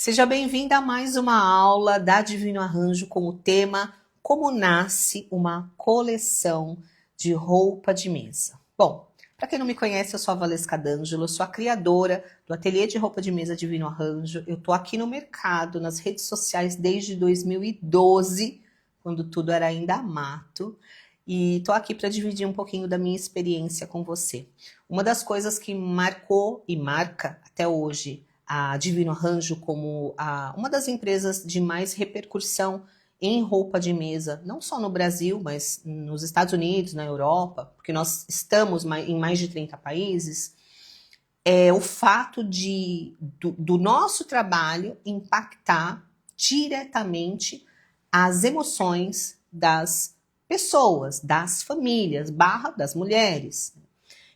Seja bem-vinda a mais uma aula da Divino Arranjo com o tema Como nasce uma coleção de roupa de mesa. Bom, para quem não me conhece, eu sou a Valesca D'Angelo, eu sou a criadora do ateliê de roupa de mesa Divino Arranjo. Eu tô aqui no mercado, nas redes sociais desde 2012, quando tudo era ainda mato. E tô aqui para dividir um pouquinho da minha experiência com você. Uma das coisas que marcou e marca até hoje a Divino Arranjo como uma das empresas de mais repercussão em roupa de mesa, não só no Brasil, mas nos Estados Unidos, na Europa, porque nós estamos em mais de 30 países, é o fato do nosso trabalho impactar diretamente as emoções das pessoas, das famílias, das mulheres.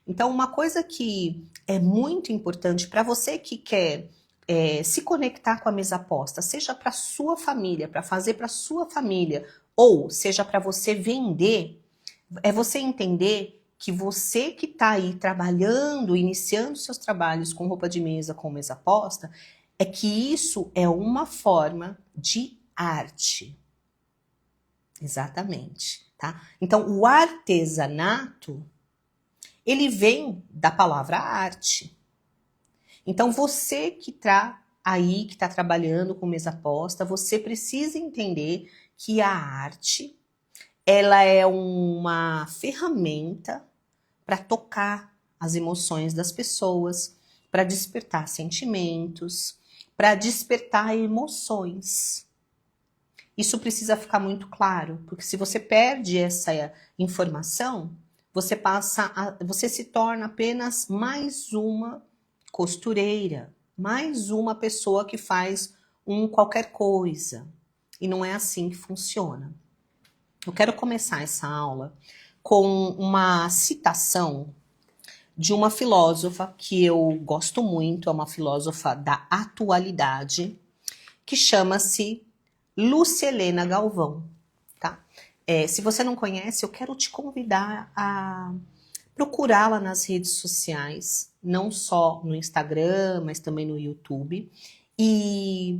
Então, uma coisa que é muito importante para você que quer se conectar com a mesa posta, seja para sua família, para fazer para sua família, ou seja para você vender, é você entender que você que está aí trabalhando, iniciando seus trabalhos com roupa de mesa, com mesa posta, é que isso é uma forma de arte. Exatamente, tá? Então, o artesanato ele vem da palavra arte. Então, você que está aí, que está trabalhando com mesa posta, você precisa entender que a arte, ela é uma ferramenta para tocar as emoções das pessoas, para despertar sentimentos, para despertar emoções. Isso precisa ficar muito claro, porque se você perde essa informação, você se torna apenas mais uma costureira, mais uma pessoa que faz qualquer coisa. E não é assim que funciona. Eu quero começar essa aula com uma citação de uma filósofa que eu gosto muito, é uma filósofa da atualidade, que chama-se Lúcia Helena Galvão. Se você não conhece, eu quero te convidar a procurá-la nas redes sociais, não só no Instagram, mas também no YouTube, e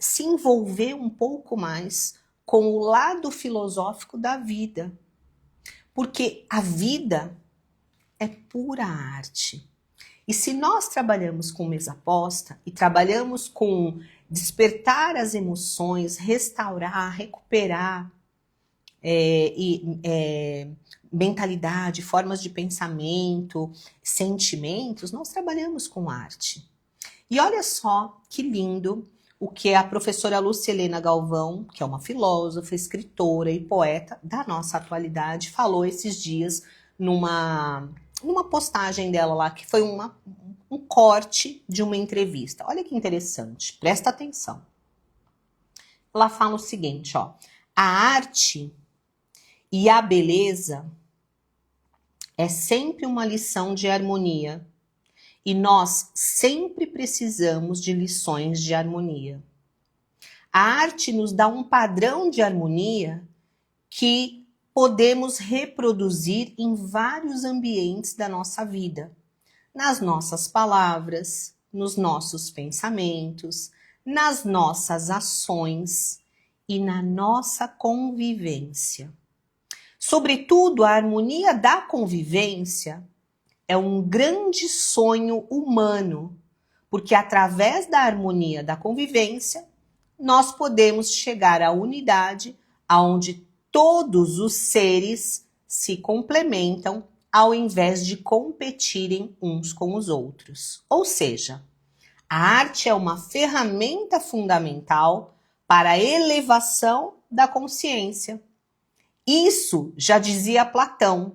se envolver um pouco mais com o lado filosófico da vida. Porque a vida é pura arte. E se nós trabalhamos com mesa posta e trabalhamos com despertar as emoções, restaurar, recuperar, mentalidade, formas de pensamento, sentimentos, nós trabalhamos com arte. E olha só que lindo o que a professora Lúcia Helena Galvão, que é uma filósofa, escritora e poeta da nossa atualidade, falou esses dias numa postagem dela lá, que foi um corte de uma entrevista. Olha que interessante, presta atenção. Ela fala o seguinte, ó, a arte e a beleza é sempre uma lição de harmonia e nós sempre precisamos de lições de harmonia. A arte nos dá um padrão de harmonia que podemos reproduzir em vários ambientes da nossa vida, nas nossas palavras, nos nossos pensamentos, nas nossas ações e na nossa convivência. Sobretudo, a harmonia da convivência é um grande sonho humano, porque através da harmonia da convivência, nós podemos chegar à unidade, onde todos os seres se complementam ao invés de competirem uns com os outros. Ou seja, a arte é uma ferramenta fundamental para a elevação da consciência. Isso já dizia Platão,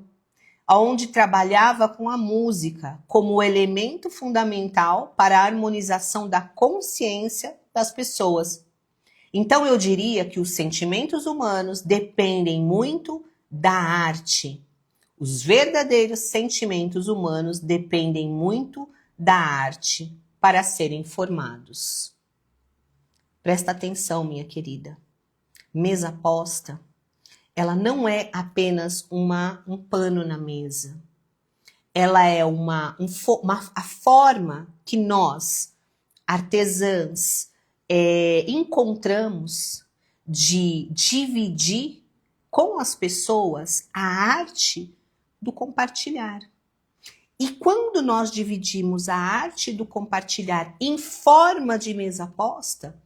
onde trabalhava com a música como elemento fundamental para a harmonização da consciência das pessoas. Então eu diria que os sentimentos humanos dependem muito da arte. Os verdadeiros sentimentos humanos dependem muito da arte para serem formados. Presta atenção, minha querida. Mesa posta, ela não é apenas um pano na mesa. Ela é a forma que nós artesãs, encontramos de dividir com as pessoas a arte do compartilhar. E quando nós dividimos a arte do compartilhar em forma de mesa posta,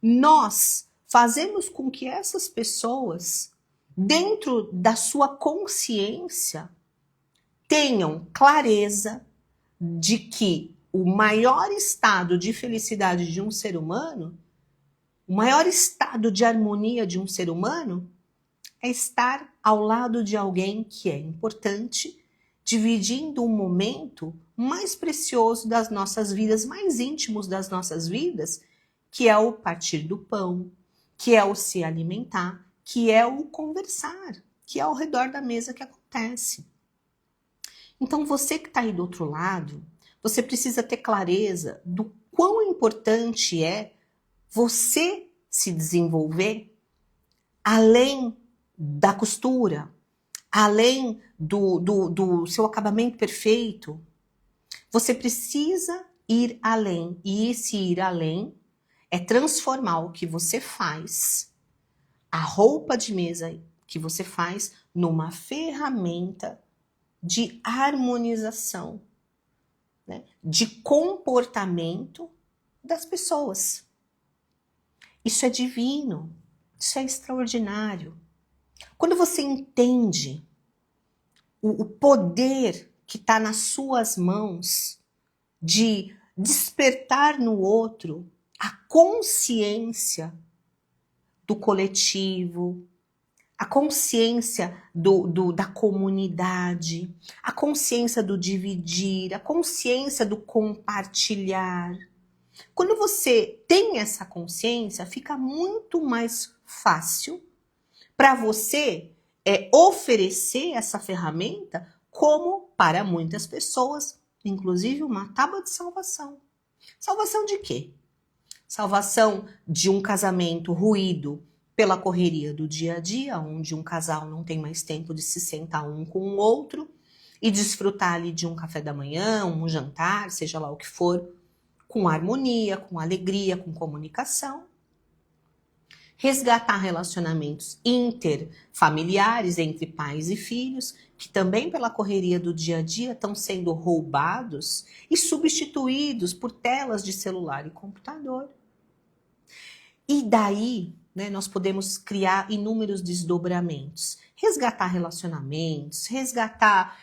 nós fazemos com que essas pessoas, dentro da sua consciência, tenham clareza de que o maior estado de felicidade de um ser humano, o maior estado de harmonia de um ser humano, é estar ao lado de alguém que é importante, dividindo um momento mais precioso das nossas vidas, mais íntimos das nossas vidas, que é o partir do pão, que é o se alimentar, que é o conversar, que é ao redor da mesa que acontece. Então você que está aí do outro lado, você precisa ter clareza do quão importante é você se desenvolver além da costura, além do seu acabamento perfeito. Você precisa ir além. E esse ir além é transformar o que você faz, a roupa de mesa que você faz, numa ferramenta de harmonização, né? De comportamento das pessoas. Isso é divino, isso é extraordinário. Quando você entende o poder que está nas suas mãos de despertar no outro a consciência do coletivo, a consciência da comunidade, a consciência do dividir, a consciência do compartilhar. Quando você tem essa consciência, fica muito mais fácil para você oferecer essa ferramenta como, para muitas pessoas, inclusive uma tábua de salvação. Salvação de quê? Salvação de um casamento ruído pela correria do dia a dia, onde um casal não tem mais tempo de se sentar um com o outro e desfrutar ali de um café da manhã, um jantar, seja lá o que for, com harmonia, com alegria, com comunicação. Resgatar relacionamentos interfamiliares entre pais e filhos, que também pela correria do dia a dia estão sendo roubados e substituídos por telas de celular e computador. E daí, né, nós podemos criar inúmeros desdobramentos. Resgatar relacionamentos, resgatar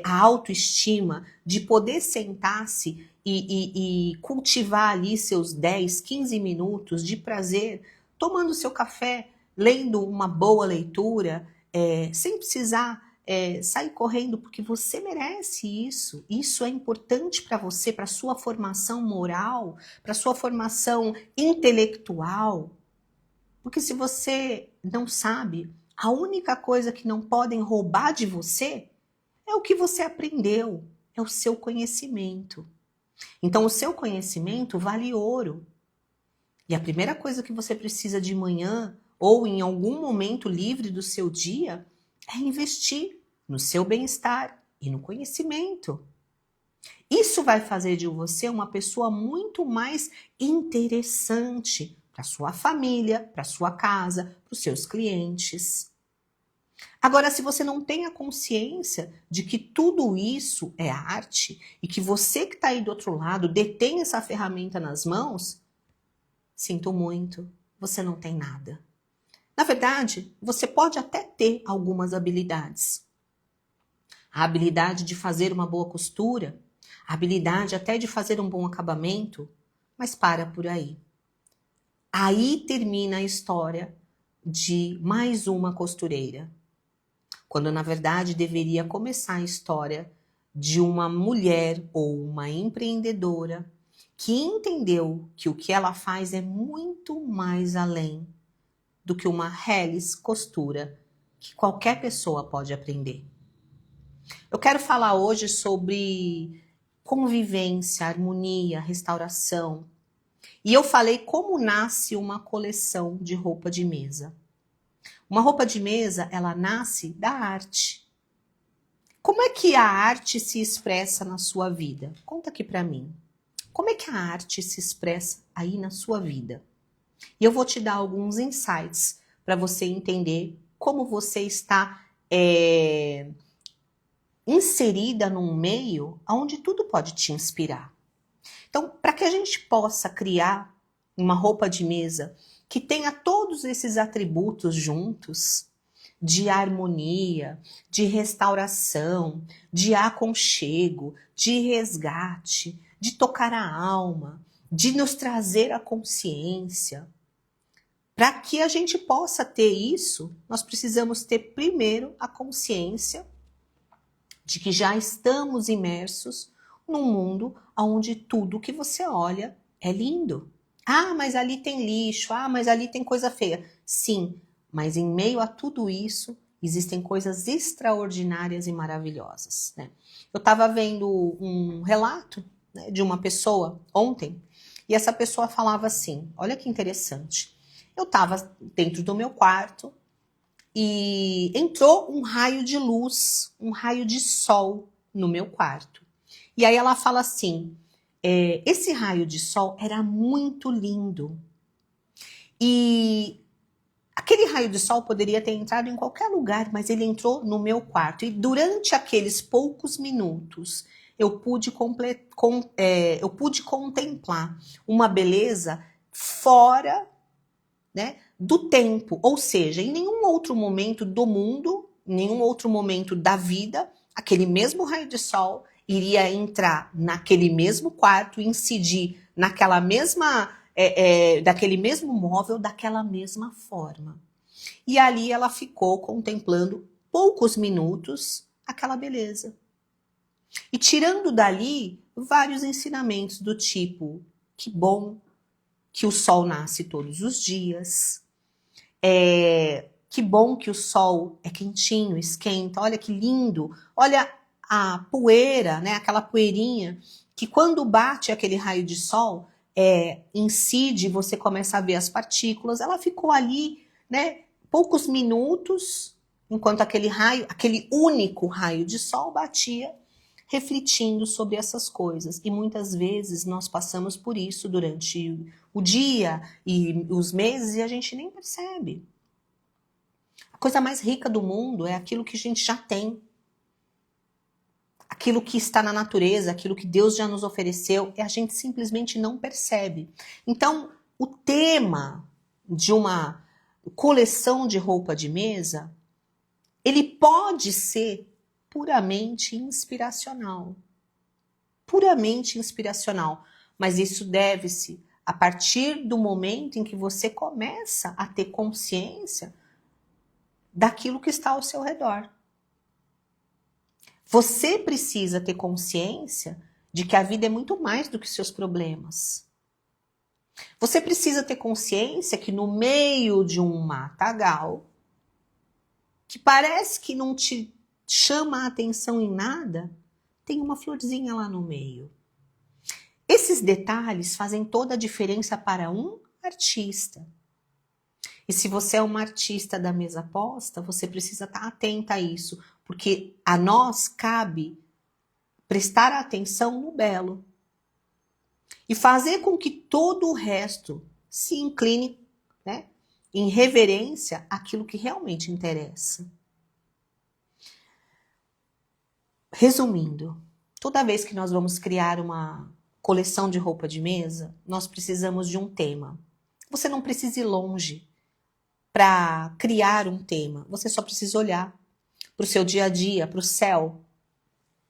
a autoestima de poder sentar-se e cultivar ali seus 10, 15 minutos de prazer, tomando seu café, lendo uma boa leitura, sem precisar sair correndo, porque você merece isso. Isso é importante para você, para sua formação moral, para sua formação intelectual. Porque se você não sabe, a única coisa que não podem roubar de você é o que você aprendeu, é o seu conhecimento. Então, o seu conhecimento vale ouro. E a primeira coisa que você precisa de manhã ou em algum momento livre do seu dia é investir no seu bem-estar e no conhecimento. Isso vai fazer de você uma pessoa muito mais interessante para sua família, para sua casa, para os seus clientes. Agora, se você não tem a consciência de que tudo isso é arte e que você que está aí do outro lado detém essa ferramenta nas mãos, sinto muito, você não tem nada. Na verdade, você pode até ter algumas habilidades. A habilidade de fazer uma boa costura, a habilidade até de fazer um bom acabamento, mas para por aí. Aí termina a história de mais uma costureira. Quando na verdade deveria começar a história de uma mulher ou uma empreendedora que entendeu que o que ela faz é muito mais além do que uma reles costura que qualquer pessoa pode aprender. Eu quero falar hoje sobre convivência, harmonia, restauração. E eu falei como nasce uma coleção de roupa de mesa. Uma roupa de mesa, ela nasce da arte. Como é que a arte se expressa na sua vida? Conta aqui pra mim. Como é que a arte se expressa aí na sua vida? E eu vou te dar alguns insights para você entender como você está inserida num meio onde tudo pode te inspirar. Então, para que a gente possa criar uma roupa de mesa que tenha todos esses atributos juntos, de harmonia, de restauração, de aconchego, de resgate, de tocar a alma, de nos trazer a consciência. Para que a gente possa ter isso, nós precisamos ter primeiro a consciência de que já estamos imersos num mundo onde tudo que você olha é lindo. Ah, mas ali tem lixo, ah, mas ali tem coisa feia. Sim, mas em meio a tudo isso, existem coisas extraordinárias e maravilhosas, né? Eu estava vendo um relato, né, de uma pessoa ontem, e essa pessoa falava assim, olha que interessante, eu estava dentro do meu quarto e entrou um raio de luz, um raio de sol no meu quarto. E aí ela fala assim, esse raio de sol era muito lindo. E aquele raio de sol poderia ter entrado em qualquer lugar, mas ele entrou no meu quarto. E durante aqueles poucos minutos, eu pude contemplar uma beleza fora, né, do tempo. Ou seja, em nenhum outro momento do mundo, em nenhum outro momento da vida, aquele mesmo raio de sol iria entrar naquele mesmo quarto, incidir naquela mesma, daquele mesmo móvel, daquela mesma forma. E ali ela ficou contemplando poucos minutos aquela beleza. E tirando dali vários ensinamentos do tipo, que bom que o sol nasce todos os dias, que bom que o sol é quentinho, esquenta, olha que lindo, olha a poeira, né, aquela poeirinha, que quando bate aquele raio de sol, incide, você começa a ver as partículas, ela ficou ali, né, poucos minutos, enquanto aquele único raio de sol batia, refletindo sobre essas coisas. E muitas vezes nós passamos por isso durante o dia e os meses e a gente nem percebe. A coisa mais rica do mundo é aquilo que a gente já tem. Aquilo que está na natureza, aquilo que Deus já nos ofereceu, e a gente simplesmente não percebe. Então, o tema de uma coleção de roupa de mesa, ele pode ser puramente inspiracional. Puramente inspiracional. Mas isso deve-se a partir do momento em que você começa a ter consciência daquilo que está ao seu redor. Você precisa ter consciência de que a vida é muito mais do que seus problemas. Você precisa ter consciência que no meio de um matagal, que parece que não te chama a atenção em nada, tem uma florzinha lá no meio. Esses detalhes fazem toda a diferença para um artista. E se você é uma artista da mesa posta, você precisa estar atenta a isso, porque a nós cabe prestar atenção no belo e fazer com que todo o resto se incline, né, em reverência àquilo que realmente interessa. Resumindo, toda vez que nós vamos criar uma coleção de roupa de mesa, nós precisamos de um tema. Você não precisa ir longe para criar um tema. Você só precisa olhar para o seu dia a dia, para o céu,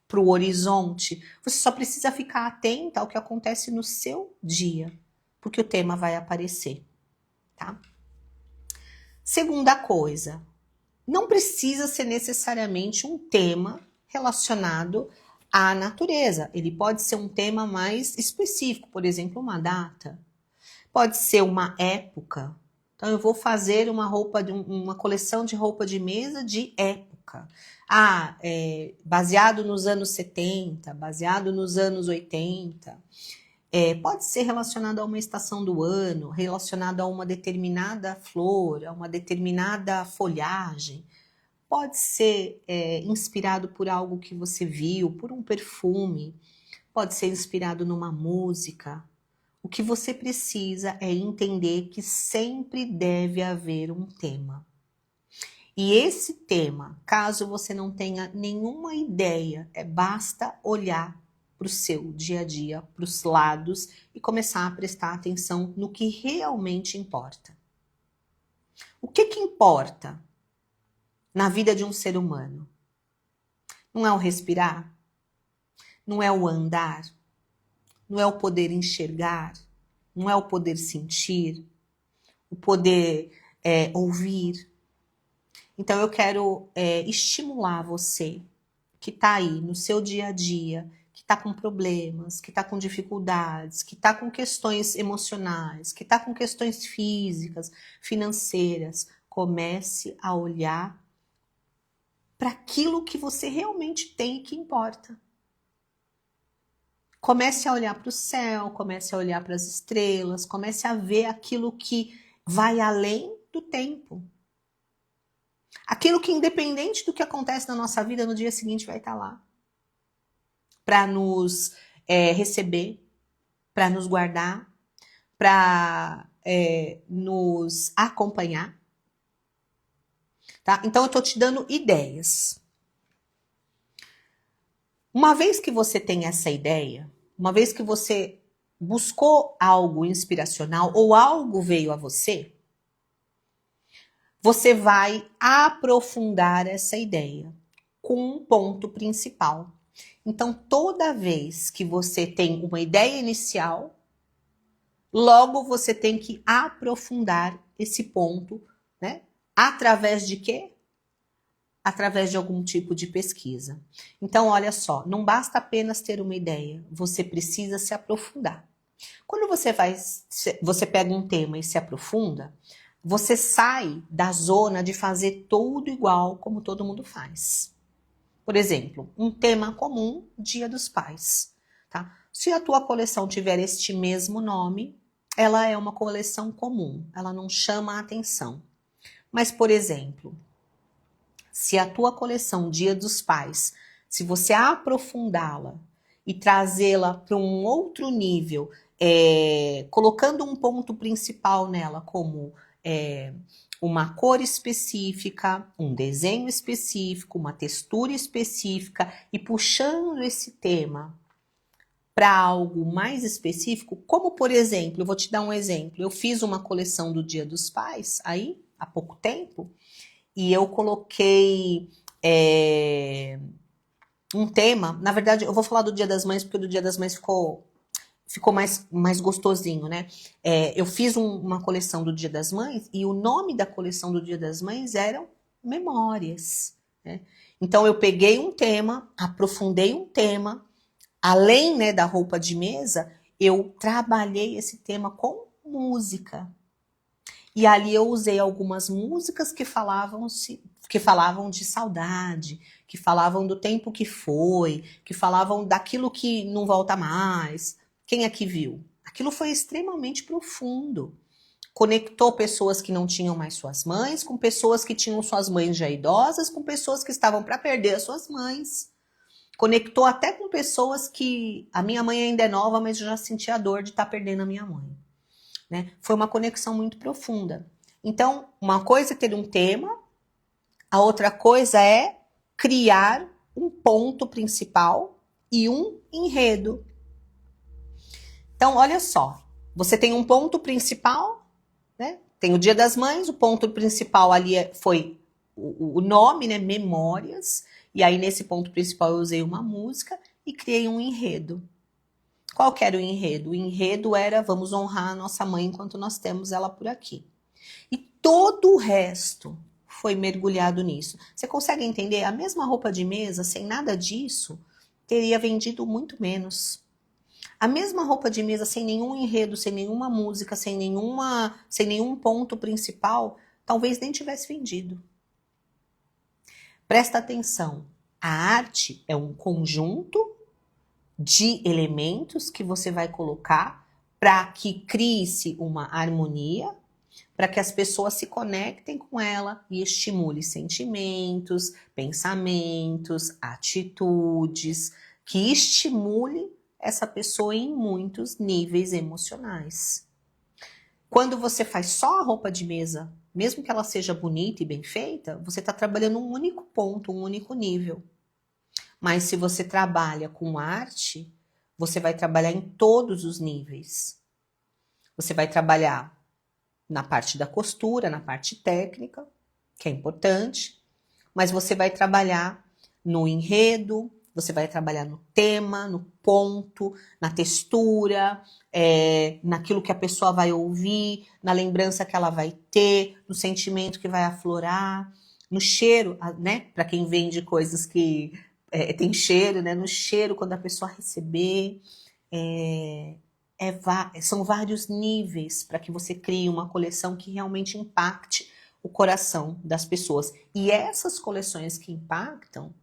para o horizonte. Você só precisa ficar atenta ao que acontece no seu dia, porque o tema vai aparecer, tá? Segunda coisa, não precisa ser necessariamente um tema relacionado à natureza. Ele pode ser um tema mais específico, por exemplo, uma data. Pode ser uma época. Então, eu vou fazer uma coleção de roupa de mesa de época. Baseado nos anos 70, baseado nos anos 80. Pode ser relacionado a uma estação do ano, relacionado a uma determinada flor, a uma determinada folhagem. Pode ser inspirado por algo que você viu, por um perfume. pode ser inspirado numa música. O que você precisa é entender que sempre deve haver um tema. E esse tema, caso você não tenha nenhuma ideia, basta olhar para o seu dia a dia, para os lados e começar a prestar atenção no que realmente importa. O que importa na vida de um ser humano? Não é o respirar? Não é o andar? Não é o poder enxergar? Não é o poder sentir? O poder ouvir? Então eu quero estimular você que está aí no seu dia a dia, que está com problemas, que está com dificuldades, que está com questões emocionais, que está com questões físicas, financeiras. Comece a olhar para aquilo que você realmente tem e que importa. Comece a olhar para o céu, comece a olhar para as estrelas, comece a ver aquilo que vai além do tempo. Aquilo que, independente do que acontece na nossa vida, no dia seguinte vai estar lá. Para nos receber, para nos guardar, para nos acompanhar. Tá? Então eu estou te dando ideias. Uma vez que você tem essa ideia, uma vez que você buscou algo inspiracional ou algo veio a você, você vai aprofundar essa ideia com um ponto principal. Então, toda vez que você tem uma ideia inicial, logo você tem que aprofundar esse ponto, né? Através de quê? Através de algum tipo de pesquisa. Então, olha só, não basta apenas ter uma ideia, você precisa se aprofundar. Quando você pega um tema e se aprofunda, você sai da zona de fazer tudo igual como todo mundo faz. Por exemplo, um tema comum, Dia dos Pais. Tá? Se a tua coleção tiver este mesmo nome, ela é uma coleção comum, ela não chama a atenção. Mas, por exemplo, se a tua coleção Dia dos Pais, se você aprofundá-la e trazê-la para um outro nível, colocando um ponto principal nela, como uma cor específica, um desenho específico, uma textura específica, e puxando esse tema para algo mais específico, como por exemplo, eu vou te dar um exemplo, eu fiz uma coleção do Dia dos Pais, aí, há pouco tempo, e eu coloquei um tema, na verdade eu vou falar do Dia das Mães, porque do Dia das Mães ficou mais gostosinho, né? Eu fiz uma coleção do Dia das Mães e o nome da coleção do Dia das Mães eram Memórias, né? Então eu peguei um tema, aprofundei um tema, além, né, da roupa de mesa, eu trabalhei esse tema com música. E ali eu usei algumas músicas que falavam de saudade, que falavam do tempo que foi, que falavam daquilo que não volta mais. Quem aqui viu? Aquilo foi extremamente profundo. Conectou pessoas que não tinham mais suas mães, com pessoas que tinham suas mães já idosas, com pessoas que estavam para perder as suas mães. Conectou até com pessoas que a minha mãe ainda é nova, mas eu já senti a dor de estar perdendo a minha mãe. Né? Foi uma conexão muito profunda. Então, uma coisa é ter um tema, a outra coisa é criar um ponto principal e um enredo. Então, olha só, você tem um ponto principal, né? Tem o Dia das Mães, o ponto principal ali foi o nome, né? Memórias, e aí nesse ponto principal eu usei uma música e criei um enredo. Qual que era o enredo? O enredo era: vamos honrar a nossa mãe enquanto nós temos ela por aqui. E todo o resto foi mergulhado nisso. Você consegue entender? A mesma roupa de mesa, sem nada disso, teria vendido muito menos. A mesma roupa de mesa, sem nenhum enredo, sem nenhuma música, sem nenhum ponto principal, talvez nem tivesse vendido. Presta atenção. A arte é um conjunto de elementos que você vai colocar para que crie-se uma harmonia, para que as pessoas se conectem com ela e estimule sentimentos, pensamentos, atitudes, que estimule essa pessoa em muitos níveis emocionais. Quando você faz só a roupa de mesa, mesmo que ela seja bonita e bem feita, você está trabalhando um único ponto, um único nível. Mas se você trabalha com arte, você vai trabalhar em todos os níveis. Você vai trabalhar na parte da costura, na parte técnica, que é importante, mas você vai trabalhar no enredo, você vai trabalhar no tema, no ponto, na textura, naquilo que a pessoa vai ouvir, na lembrança que ela vai ter, no sentimento que vai aflorar, no cheiro, né? Para quem vende coisas que tem cheiro, né? No cheiro quando a pessoa receber. São vários níveis para que você crie uma coleção que realmente impacte o coração das pessoas. E essas coleções que impactam,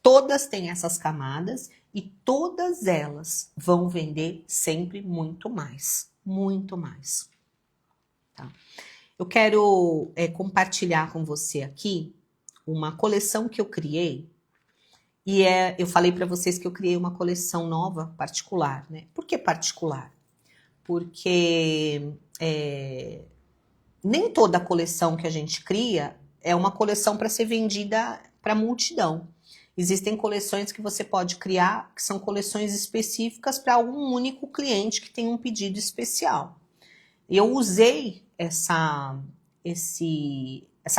todas têm essas camadas e todas elas vão vender sempre muito mais. Muito mais. Tá? Eu quero compartilhar com você aqui uma coleção que eu criei. E eu falei para vocês que eu criei uma coleção nova, particular, né? Por que particular? Porque nem toda coleção que a gente cria é uma coleção para ser vendida para multidão. Existem coleções que você pode criar, que são coleções específicas para algum único cliente que tem um pedido especial. Eu usei essa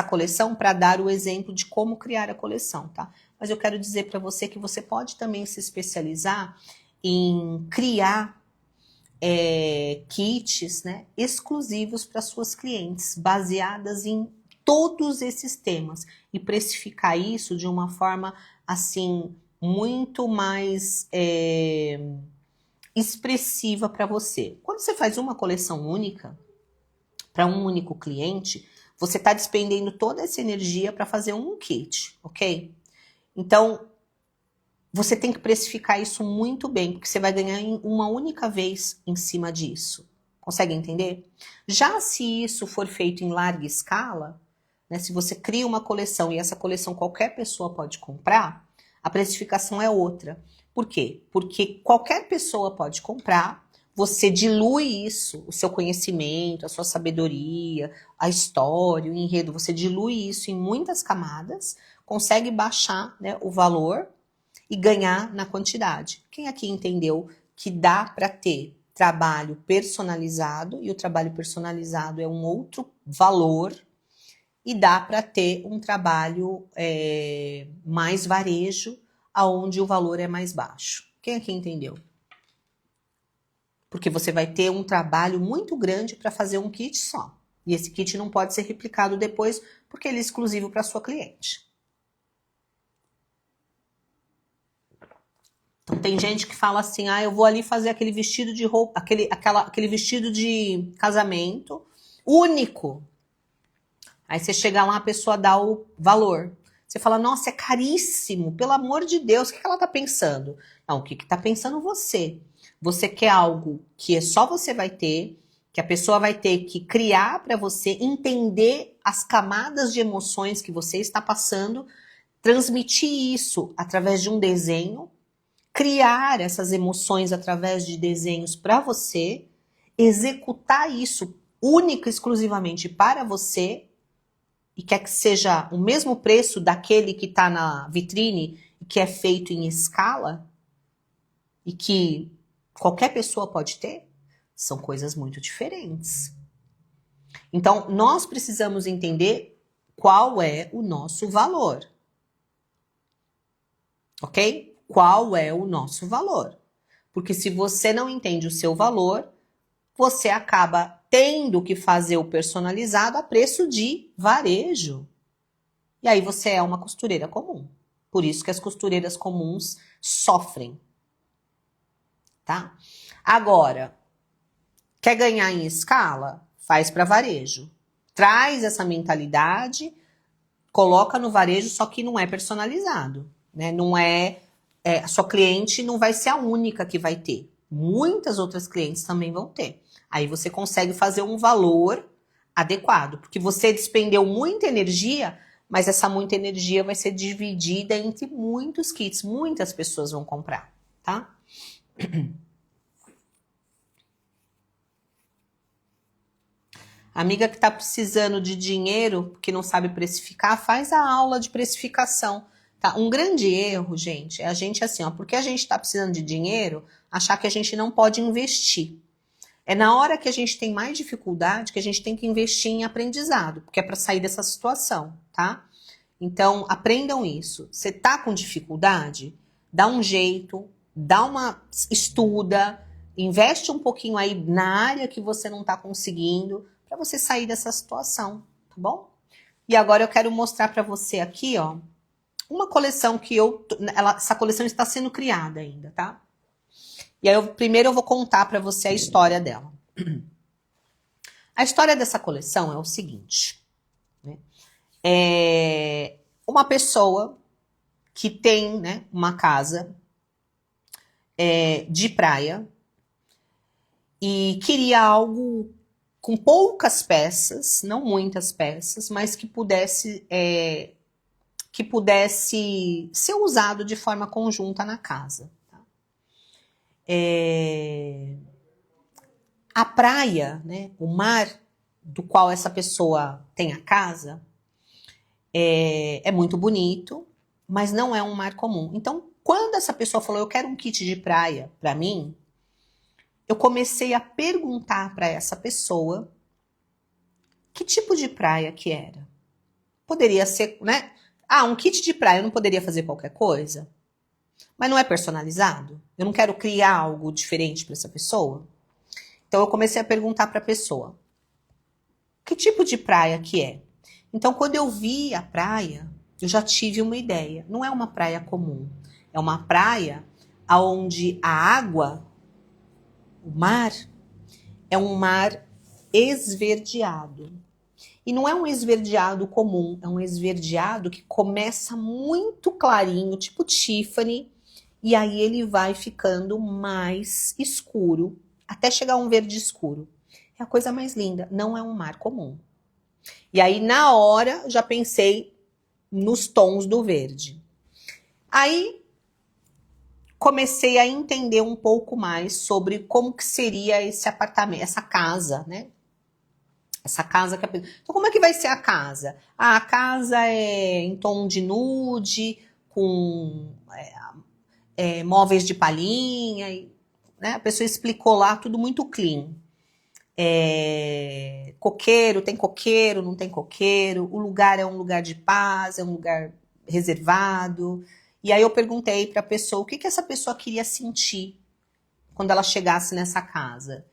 coleção para dar o exemplo de como criar a coleção, tá? Mas eu quero dizer para você que você pode também se especializar em criar kits, né, exclusivos para suas clientes, baseadas em todos esses temas e precificar isso de uma forma assim muito mais expressiva para você. Quando você faz uma coleção única para um único cliente, você está despendendo toda essa energia para fazer um kit, ok? Então, você tem que precificar isso muito bem, porque você vai ganhar em uma única vez em cima disso. Consegue entender? Já se isso for feito em larga escala, né, se você cria uma coleção e essa coleção qualquer pessoa pode comprar, a precificação é outra. Por quê? Porque qualquer pessoa pode comprar, você dilui isso, o seu conhecimento, a sua sabedoria, a história, o enredo, você dilui isso em muitas camadas, consegue baixar, né, o valor e ganhar na quantidade. Quem aqui entendeu que dá para ter trabalho personalizado, e o trabalho personalizado é um outro valor, e dá para ter um trabalho mais varejo, aonde o valor é mais baixo? Quem aqui entendeu? Porque você vai ter um trabalho muito grande para fazer um kit só. E esse kit não pode ser replicado depois, porque ele é exclusivo para sua cliente. Então tem gente que fala assim, eu vou ali fazer aquele vestido de roupa, aquele vestido de casamento único. Aí você chega lá, a pessoa dá o valor. Você fala, nossa, é caríssimo, pelo amor de Deus, o que ela tá pensando? Não, o que tá pensando você? Você quer algo que só você vai ter, que a pessoa vai ter que criar para você, entender as camadas de emoções que você está passando, transmitir isso através de um desenho, criar essas emoções através de desenhos para você, executar isso única e exclusivamente para você, e quer que seja o mesmo preço daquele que está na vitrine e que é feito em escala e que qualquer pessoa pode ter, são coisas muito diferentes. Então, nós precisamos entender qual é o nosso valor. Ok? Qual é o nosso valor? Porque se você não entende o seu valor, você acaba tendo que fazer o personalizado a preço de varejo. E aí você é uma costureira comum. Por isso que as costureiras comuns sofrem. Tá? Agora, quer ganhar em escala? Faz para varejo. Traz essa mentalidade, coloca no varejo, só que não é personalizado. Né? Não a sua cliente não vai ser a única que vai ter. Muitas outras clientes também vão ter. Aí você consegue fazer um valor adequado, porque você despendeu muita energia, mas essa muita energia vai ser dividida entre muitos kits, muitas pessoas vão comprar, tá? Amiga que está precisando de dinheiro, que não sabe precificar, faz a aula de precificação. Tá? Um grande erro, gente, é a gente assim, ó, porque a gente está precisando de dinheiro, achar que a gente não pode investir. É na hora que a gente tem mais dificuldade que a gente tem que investir em aprendizado, porque é para sair dessa situação, tá? Então, aprendam isso. Você tá com dificuldade? Dá um jeito, estuda, investe um pouquinho aí na área que você não tá conseguindo para você sair dessa situação, tá bom? E agora eu quero mostrar para você aqui, ó, uma coleção que essa coleção está sendo criada ainda, tá? E aí primeiro eu vou contar para você a história dela. A história dessa coleção é o seguinte, né? É uma pessoa que tem, né, uma casa de praia e queria algo com poucas peças, não muitas peças, mas que pudesse ser usado de forma conjunta na casa. Tá? A praia, né, o mar do qual essa pessoa tem a casa, é muito bonito, mas não é um mar comum. Então, quando essa pessoa falou, eu quero um kit de praia para mim, eu comecei a perguntar para essa pessoa que tipo de praia que era. Poderia ser, né? Ah, um kit de praia, eu não poderia fazer qualquer coisa? Mas não é personalizado? Eu não quero criar algo diferente para essa pessoa? Então, eu comecei a perguntar para a pessoa, que tipo de praia que é? Então, quando eu vi a praia, eu já tive uma ideia. Não é uma praia comum. É uma praia onde a água, o mar, é um mar esverdeado. E não é um esverdeado comum, é um esverdeado que começa muito clarinho, tipo Tiffany, e aí ele vai ficando mais escuro, até chegar a um verde escuro. É a coisa mais linda, não é um mar comum. E aí, na hora, já pensei nos tons do verde. Aí, comecei a entender um pouco mais sobre como que seria esse apartamento, essa casa, né? Essa casa que Então, como é que vai ser a casa? Ah, a casa é em tom de nude, com móveis de palhinha, né? A pessoa explicou lá, tudo muito clean. Coqueiro, não tem coqueiro, o lugar é um lugar de paz, é um lugar reservado. E aí eu perguntei para a pessoa o que essa pessoa queria sentir quando ela chegasse nessa casa.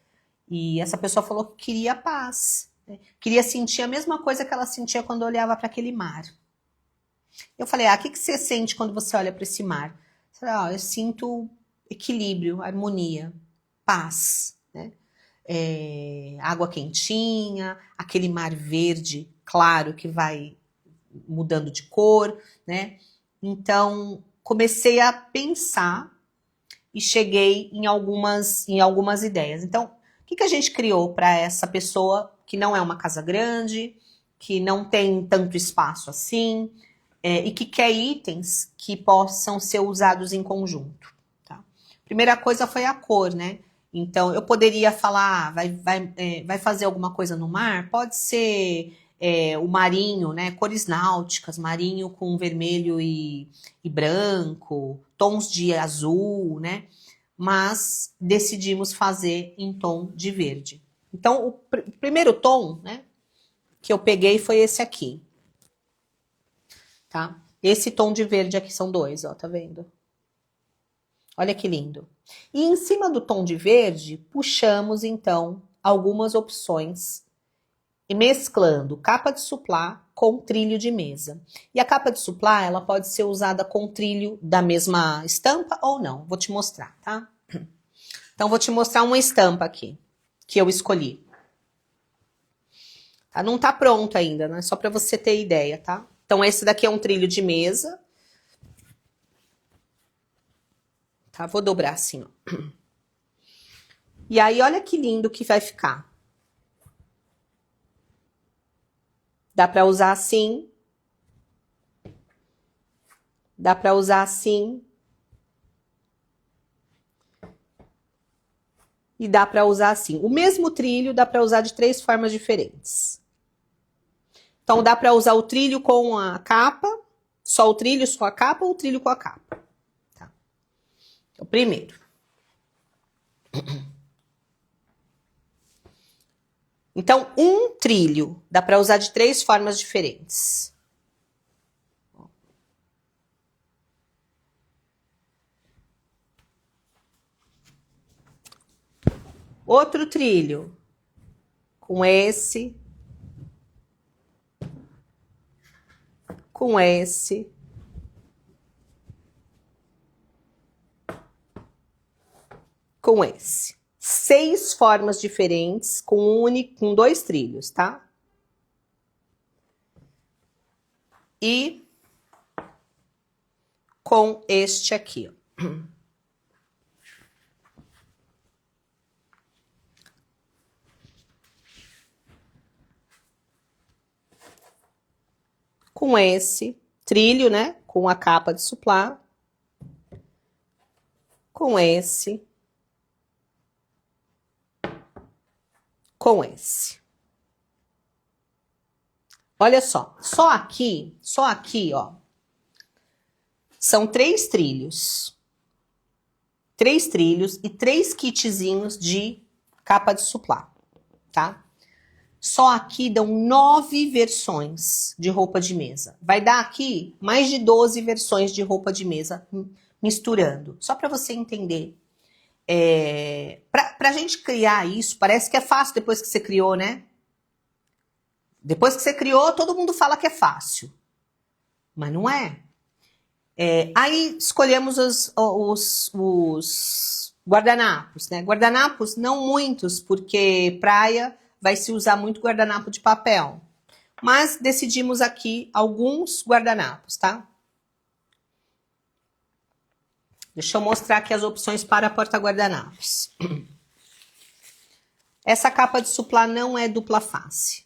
E essa pessoa falou que queria paz, né? Queria sentir a mesma coisa que ela sentia quando olhava para aquele mar. Eu falei, o que você sente quando você olha para esse mar? Eu falei, eu sinto equilíbrio, harmonia, paz, né? Água quentinha, aquele mar verde claro que vai mudando de cor, né? Então, comecei a pensar e cheguei em algumas ideias. Então, o que a gente criou para essa pessoa que não é uma casa grande, que não tem tanto espaço assim, e que quer itens que possam ser usados em conjunto? Tá? Primeira coisa foi a cor, né? Então, eu poderia falar, vai fazer alguma coisa no mar? Pode ser o marinho, né? Cores náuticas, marinho com vermelho e branco, tons de azul, né? Mas decidimos fazer em tom de verde. Então, o primeiro tom, né, que eu peguei foi esse aqui, tá? Esse tom de verde aqui são dois, ó, tá vendo? Olha que lindo. E em cima do tom de verde, puxamos, então, algumas opções e mesclando capa de suplá com trilho de mesa. E a capa de suplá, ela pode ser usada com trilho da mesma estampa ou não. Vou te mostrar, tá? Então, vou te mostrar uma estampa aqui, que eu escolhi. Tá? Não tá pronto ainda, né? Só para você ter ideia, tá? Então, esse daqui é um trilho de mesa. Tá? Vou dobrar assim, ó. E aí, olha que lindo que vai ficar. Dá para usar assim. Dá para usar assim. e dá para usar assim. O mesmo trilho dá para usar de 3 formas diferentes. Então, dá para usar o trilho com a capa, só o trilho, só a capa, ou o trilho com a capa. Tá? O primeiro. Então, um trilho dá para usar de 3 formas diferentes. Outro trilho, com esse, com esse, com esse. 6 formas diferentes com 2 trilhos, tá? E com este aqui, ó. Com esse trilho, né? Com a capa de suplá. Com esse. Com esse. Olha só aqui, ó. São 3 trilhos. 3 trilhos e 3 kitzinhos de capa de suplá, tá? Só aqui dão 9 versões de roupa de mesa. Vai dar aqui mais de 12 versões de roupa de mesa misturando. Só para você entender. Pra gente criar isso, parece que é fácil depois que você criou, né? Depois que você criou, todo mundo fala que é fácil. Mas não é. Aí escolhemos os guardanapos, né? Guardanapos não muitos, porque praia vai se usar muito guardanapo de papel. Mas decidimos aqui alguns guardanapos, tá? Deixa eu mostrar aqui as opções para porta-guardanapos. Essa capa de suplá não é dupla face.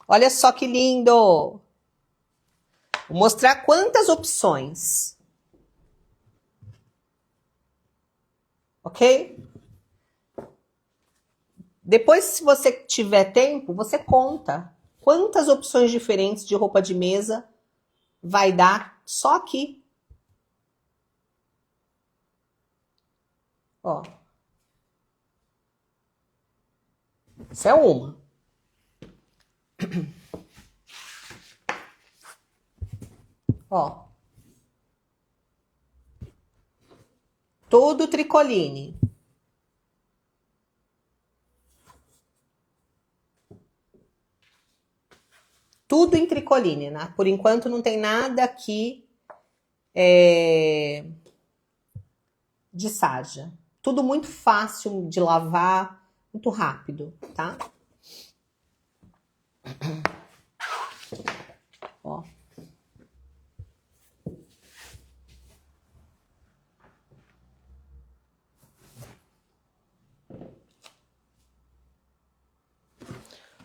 Olha só que lindo! Vou mostrar quantas opções. Ok? Depois, se você tiver tempo, você conta quantas opções diferentes de roupa de mesa vai dar só aqui. Ó. Essa é uma. Ó. Todo tricoline. Tudo em tricoline, né? Por enquanto não tem nada aqui de sarja. Tudo muito fácil de lavar, muito rápido, tá? Ó.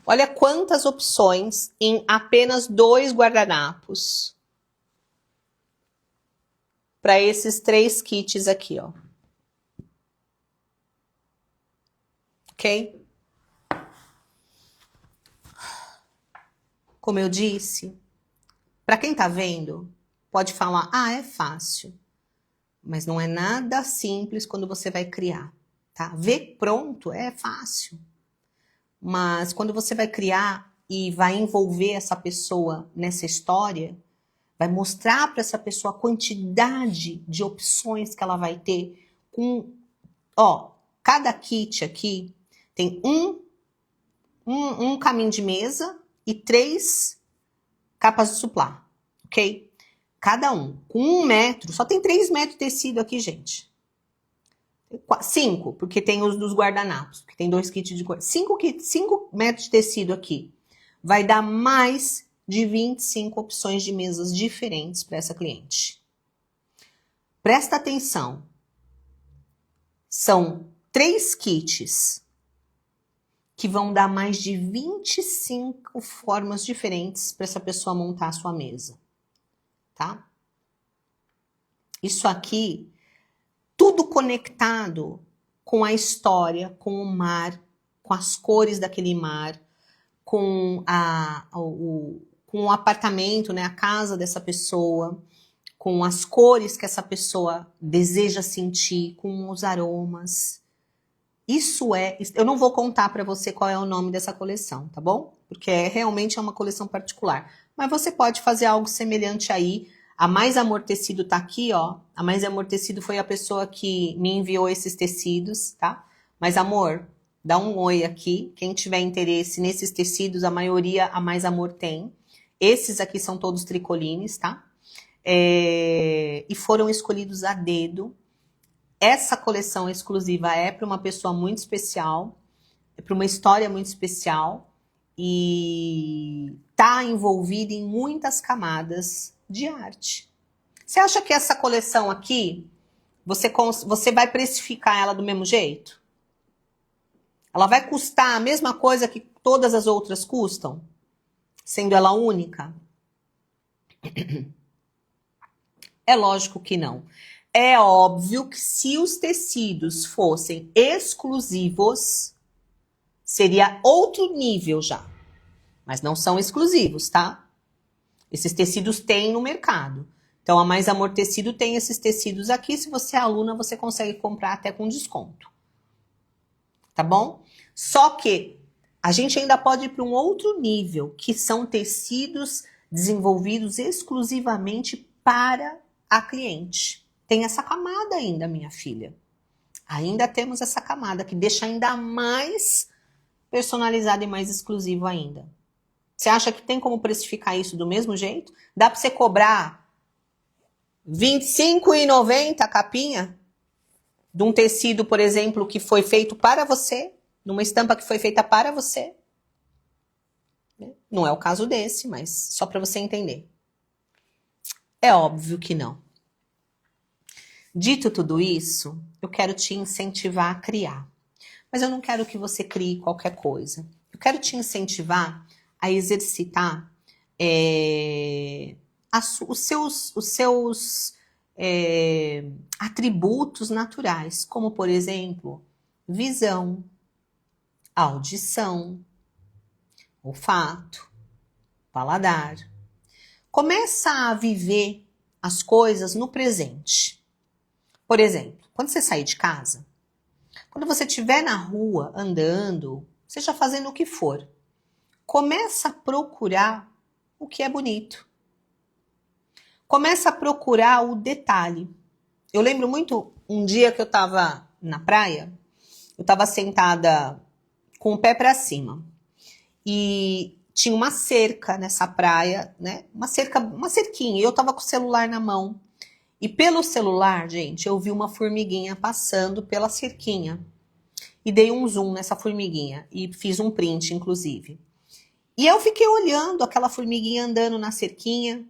Olha quantas opções em apenas 2 guardanapos. Para esses 3 kits aqui, ó. Ok? Como eu disse, para quem tá vendo, pode falar, é fácil. Mas não é nada simples quando você vai criar, tá? Ver pronto é fácil. Mas quando você vai criar e vai envolver essa pessoa nessa história, vai mostrar para essa pessoa a quantidade de opções que ela vai ter com, cada kit aqui tem um caminho de mesa e 3 capas de suplá, ok? Cada um com 1 metro, só tem 3 metros de tecido aqui, gente. 5, porque tem os dos guardanapos, que tem 2 kits de cor. 5 metros de tecido aqui. Vai dar mais de 25 opções de mesas diferentes para essa cliente. Presta atenção. São 3 kits que vão dar mais de 25 formas diferentes para essa pessoa montar a sua mesa. Tá? Isso aqui tudo conectado com a história, com o mar, com as cores daquele mar, com com o apartamento, né, a casa dessa pessoa, com as cores que essa pessoa deseja sentir, com os aromas. Isso eu não vou contar para você qual é o nome dessa coleção, tá bom? Porque realmente é uma coleção particular. Mas você pode fazer algo semelhante aí. A Mais Amor Tecido tá aqui, ó. A Mais Amor Tecido foi a pessoa que me enviou esses tecidos, tá? Mas, amor, dá um oi aqui. Quem tiver interesse nesses tecidos, a maioria a Mais Amor tem. Esses aqui são todos tricolines, tá? E foram escolhidos a dedo. Essa coleção exclusiva é para uma pessoa muito especial, é para uma história muito especial e está envolvida em muitas camadas de arte. Você acha que essa coleção aqui, você vai precificar ela do mesmo jeito? Ela vai custar a mesma coisa que todas as outras custam? Sendo ela única? É lógico que não. É óbvio que se os tecidos fossem exclusivos, seria outro nível já. Mas não são exclusivos, tá? Esses tecidos tem no mercado. Então, a Mais Amor Tecido tem esses tecidos aqui. Se você é aluna, você consegue comprar até com desconto. Tá bom? Só que a gente ainda pode ir para um outro nível, que são tecidos desenvolvidos exclusivamente para a cliente. Tem essa camada ainda, minha filha. Ainda temos essa camada que deixa ainda mais personalizado e mais exclusivo ainda. Você acha que tem como precificar isso do mesmo jeito? Dá para você cobrar R$25,90 a capinha de um tecido, por exemplo, que foi feito para você, numa estampa que foi feita para você? Não é o caso desse, mas só para você entender. É óbvio que não. Dito tudo isso, eu quero te incentivar a criar. Mas eu não quero que você crie qualquer coisa. Eu quero te incentivar a exercitar os seus atributos naturais, como, por exemplo, visão, audição, olfato, paladar. Começa a viver as coisas no presente. Por exemplo, quando você sair de casa, quando você estiver na rua andando, seja fazendo o que for, começa a procurar o que é bonito. Começa a procurar o detalhe. Eu lembro muito um dia que eu estava na praia, eu estava sentada com o pé para cima e tinha uma cerca nessa praia, né? Uma cerquinha, e eu estava com o celular na mão. E pelo celular, gente, eu vi uma formiguinha passando pela cerquinha. E dei um zoom nessa formiguinha. E fiz um print, inclusive. E eu fiquei olhando aquela formiguinha andando na cerquinha,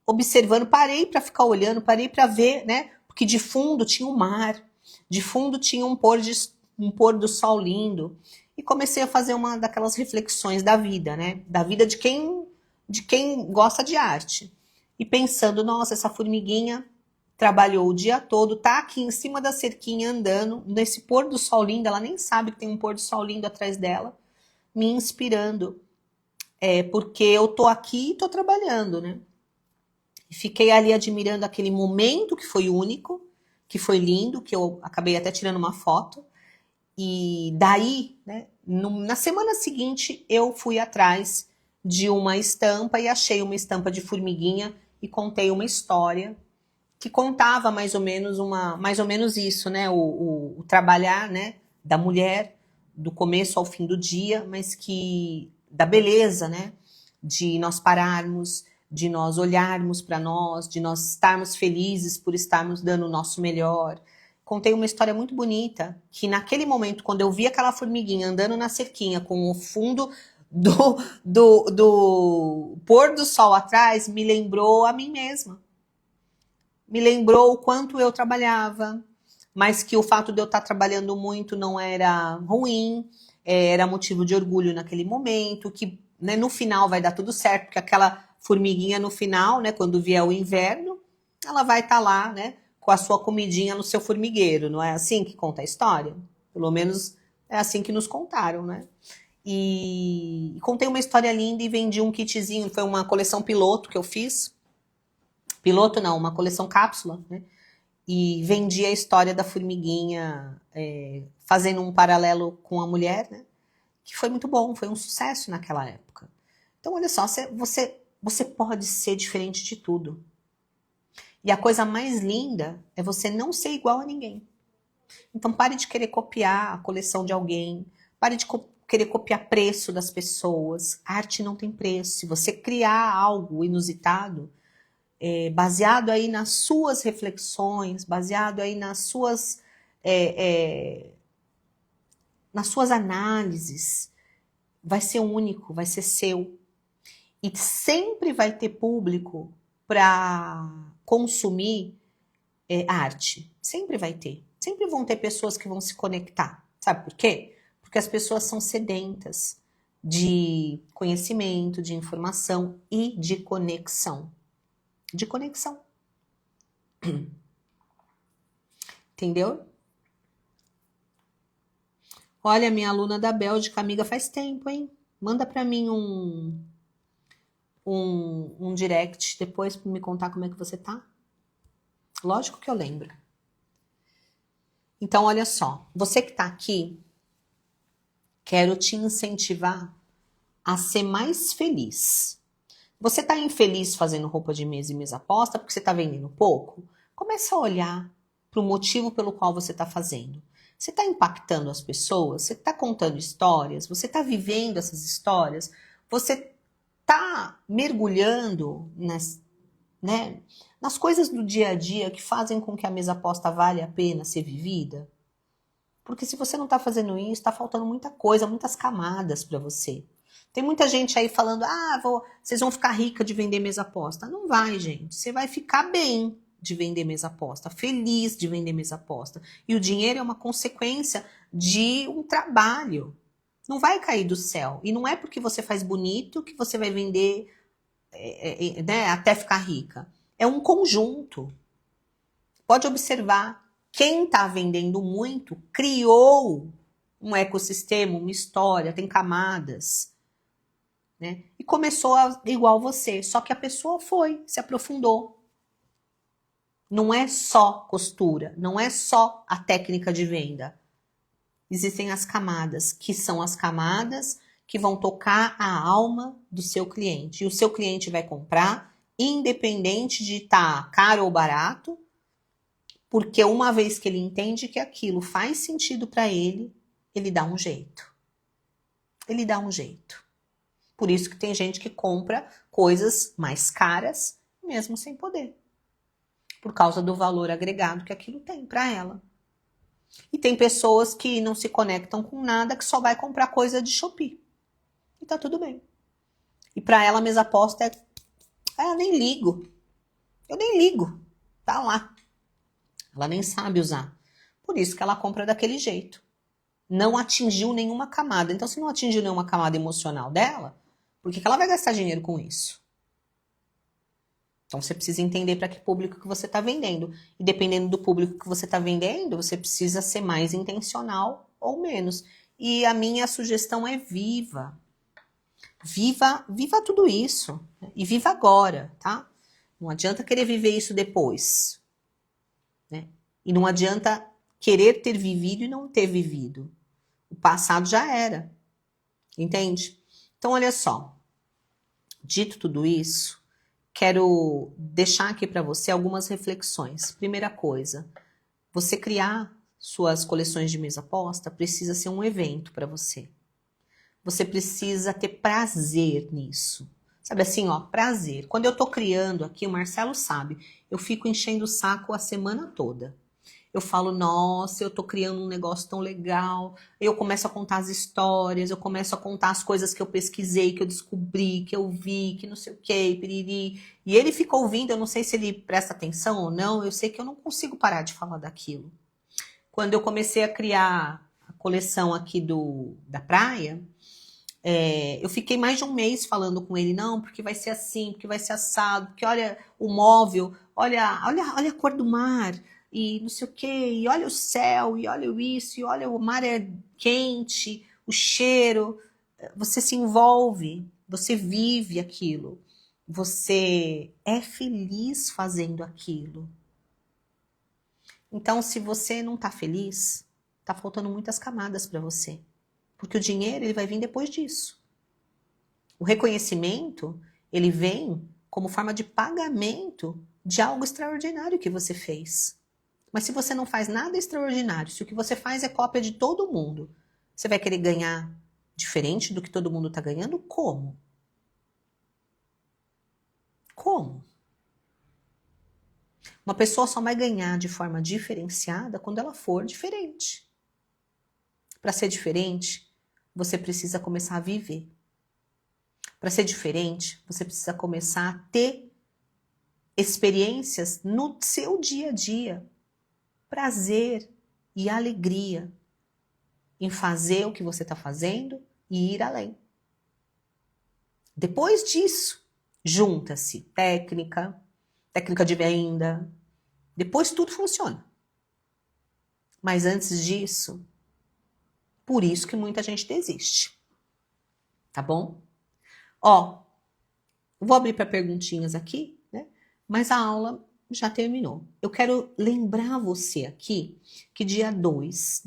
observando. Parei para ficar olhando, parei para ver, né? Porque de fundo tinha o mar. De fundo tinha um pôr do sol lindo. E comecei a fazer uma daquelas reflexões da vida, né? Da vida de quem gosta de arte. E pensando, nossa, essa formiguinha trabalhou o dia todo, tá aqui em cima da cerquinha andando, nesse pôr do sol lindo, ela nem sabe que tem um pôr do sol lindo atrás dela, me inspirando. Porque eu tô aqui e tô trabalhando, né? E fiquei ali admirando aquele momento que foi único, que foi lindo, que eu acabei até tirando uma foto. E daí, né, na semana seguinte, eu fui atrás de uma estampa e achei uma estampa de formiguinha e contei uma história que contava mais ou menos isso, né? O trabalhar, né, da mulher, do começo ao fim do dia, mas que da beleza, né? De nós pararmos, de nós olharmos para nós, de nós estarmos felizes por estarmos dando o nosso melhor. Contei uma história muito bonita, que naquele momento, quando eu vi aquela formiguinha andando na cerquinha com o fundo do pôr do sol atrás, me lembrou a mim mesma. Me lembrou o quanto eu trabalhava, mas que o fato de eu estar trabalhando muito não era ruim, era motivo de orgulho naquele momento, que, né, no final vai dar tudo certo, porque aquela formiguinha no final, né, quando vier o inverno, ela vai estar lá, né, com a sua comidinha no seu formigueiro, não é assim que conta a história? Pelo menos é assim que nos contaram, né? E contei uma história linda e vendi um kitzinho, foi uma coleção piloto que eu fiz. Piloto não, uma coleção cápsula, né? E vendi a história da formiguinha, fazendo um paralelo com a mulher, né? Que foi muito bom, foi um sucesso naquela época. Então, olha só, você pode ser diferente de tudo. E a coisa mais linda é você não ser igual a ninguém. Então, pare de querer copiar a coleção de alguém, pare de querer copiar preço das pessoas. A arte não tem preço. Se você criar algo inusitado, baseado aí nas suas reflexões, baseado aí nas suas análises, vai ser único, vai ser seu. E sempre vai ter público para consumir arte. Sempre vai ter. Sempre vão ter pessoas que vão se conectar. Sabe por quê? Porque as pessoas são sedentas de conhecimento, de informação e de conexão. De conexão. Entendeu? Olha, minha aluna da Bélgica, amiga, faz tempo, hein? Manda pra mim um direct depois pra me contar como é que você tá. Lógico que eu lembro. Então, olha só. Você que tá aqui, quero te incentivar a ser mais feliz. Você tá infeliz fazendo roupa de mesa e mesa posta porque você tá vendendo pouco? Começa a olhar para o motivo pelo qual você está fazendo. Você está impactando as pessoas? Você está contando histórias? Você está vivendo essas histórias? Você está mergulhando nas coisas do dia a dia que fazem com que a mesa posta vale a pena ser vivida? Porque se você não está fazendo isso, está faltando muita coisa, muitas camadas para você. Tem muita gente aí falando, vocês vão ficar rica de vender mesa posta. Não vai, gente. Você vai ficar bem de vender mesa posta, feliz de vender mesa posta. E o dinheiro é uma consequência de um trabalho. Não vai cair do céu. E não é porque você faz bonito que você vai vender até ficar rica. É um conjunto. Pode observar, quem está vendendo muito criou um ecossistema, uma história, tem camadas. Né? E começou igual você, só que a pessoa se aprofundou. Não é só costura, não é só a técnica de venda. Existem as camadas, que são as camadas que vão tocar a alma do seu cliente. E o seu cliente vai comprar, independente de estar caro ou barato, porque uma vez que ele entende que aquilo faz sentido para ele, ele dá um jeito. Ele dá um jeito. Por isso que tem gente que compra coisas mais caras, mesmo sem poder. Por causa do valor agregado que aquilo tem para ela. E tem pessoas que não se conectam com nada, que só vai comprar coisa de Shopee. E tá tudo bem. E para ela a mesa posta eu nem ligo. Eu nem ligo. Tá lá. Ela nem sabe usar. Por isso que ela compra daquele jeito. Não atingiu nenhuma camada. Então, se não atingiu nenhuma camada emocional dela, por que ela vai gastar dinheiro com isso? Então, você precisa entender para que público que você está vendendo. E dependendo do público que você está vendendo, você precisa ser mais intencional ou menos. E a minha sugestão é viva. Viva tudo isso. E viva agora, tá? Não adianta querer viver isso depois. Né? E não adianta querer ter vivido e não ter vivido. O passado já era. Entende? Então, olha só. Dito tudo isso, quero deixar aqui para você algumas reflexões. Primeira coisa, você criar suas coleções de mesa posta precisa ser um evento para você. Você precisa ter prazer nisso. Sabe assim, prazer. Quando eu tô criando aqui, o Marcelo sabe, eu fico enchendo o saco a semana toda. Eu falo, nossa, eu tô criando um negócio tão legal. Eu começo a contar as histórias, eu começo a contar as coisas que eu pesquisei, que eu descobri, que eu vi, que não sei o que, piriri. E ele fica ouvindo, eu não sei se ele presta atenção ou não, eu sei que eu não consigo parar de falar daquilo. Quando eu comecei a criar a coleção aqui da praia, eu fiquei mais de um mês falando com ele, não, porque vai ser assim, porque vai ser assado, porque olha o móvel, olha a cor do mar, e não sei o quê, e olha o céu, e olha isso, e olha o mar é quente, o cheiro. Você se envolve, você vive aquilo, você é feliz fazendo aquilo. Então, se você não está feliz, está faltando muitas camadas para você. Porque o dinheiro ele vai vir depois disso. O reconhecimento, ele vem como forma de pagamento de algo extraordinário que você fez. Mas se você não faz nada extraordinário, se o que você faz é cópia de todo mundo, você vai querer ganhar diferente do que todo mundo está ganhando? Como? Como? Uma pessoa só vai ganhar de forma diferenciada quando ela for diferente. Para ser diferente, você precisa começar a viver. Para ser diferente, você precisa começar a ter experiências no seu dia a dia. Prazer e alegria em fazer o que você está fazendo e ir além. Depois disso, junta-se técnica de venda. Depois tudo funciona. Mas antes disso, por isso que muita gente desiste. Tá bom? Ó, vou abrir para perguntinhas aqui, né? Mas a aula já terminou. Eu quero lembrar você aqui que dia 2,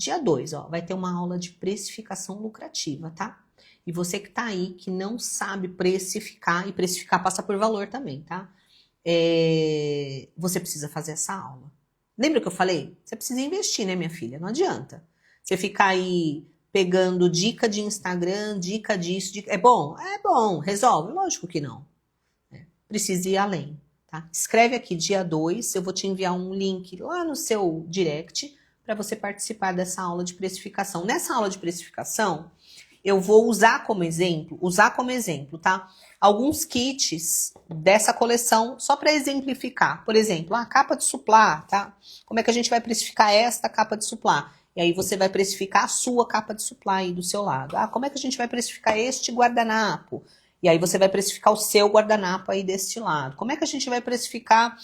ó, vai ter uma aula de precificação lucrativa, tá? E você que tá aí, que não sabe precificar, e precificar passa por valor também, tá? Você precisa fazer essa aula. Lembra que eu falei? Você precisa investir, né, minha filha? Não adianta. Você ficar aí pegando dica de Instagram, dica disso, dica... É bom? É bom. Resolve? Lógico que não. Precisa ir além. Tá? Escreve aqui dia 2, eu vou te enviar um link lá no seu direct para você participar dessa aula de precificação. Nessa aula de precificação, eu vou usar como exemplo, tá? Alguns kits dessa coleção só para exemplificar. Por exemplo, a capa de suplá, tá? Como é que a gente vai precificar esta capa de suplá? E aí você vai precificar a sua capa de suplá aí do seu lado. Ah, como é que a gente vai precificar este guardanapo? E aí você vai precificar o seu guardanapo aí deste lado. Como é que a gente vai precificar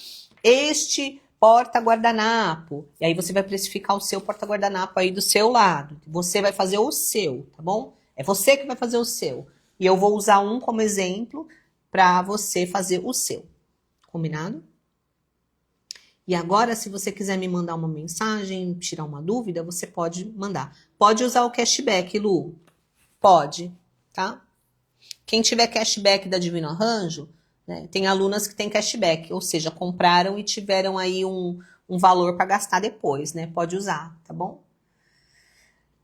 este porta-guardanapo? E aí você vai precificar o seu porta-guardanapo aí do seu lado. Você vai fazer o seu, tá bom? É você que vai fazer o seu. E eu vou usar um como exemplo para você fazer o seu. Combinado? E agora, se você quiser me mandar uma mensagem, tirar uma dúvida, você pode mandar. Pode usar o cashback, Lu? Pode, tá? Quem tiver cashback da Divino Arranjo, né, tem alunas que têm cashback, ou seja, compraram e tiveram aí um valor para gastar depois, né? Pode usar, tá bom?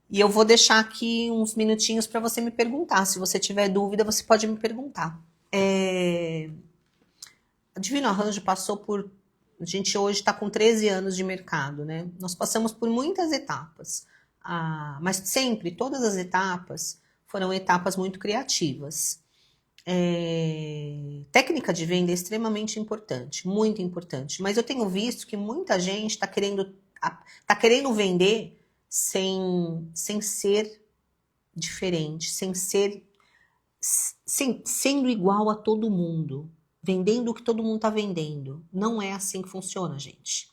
E eu vou deixar aqui uns minutinhos para você me perguntar. Se você tiver dúvida, você pode me perguntar. A Divino Arranjo passou por... A gente hoje está com 13 anos de mercado, né? Nós passamos por muitas etapas. Mas sempre, todas as etapas foram etapas muito criativas. Técnica de venda é extremamente importante, muito importante. Mas eu tenho visto que muita gente está querendo vender sem ser diferente, sendo igual a todo mundo, vendendo o que todo mundo está vendendo. Não é assim que funciona, gente.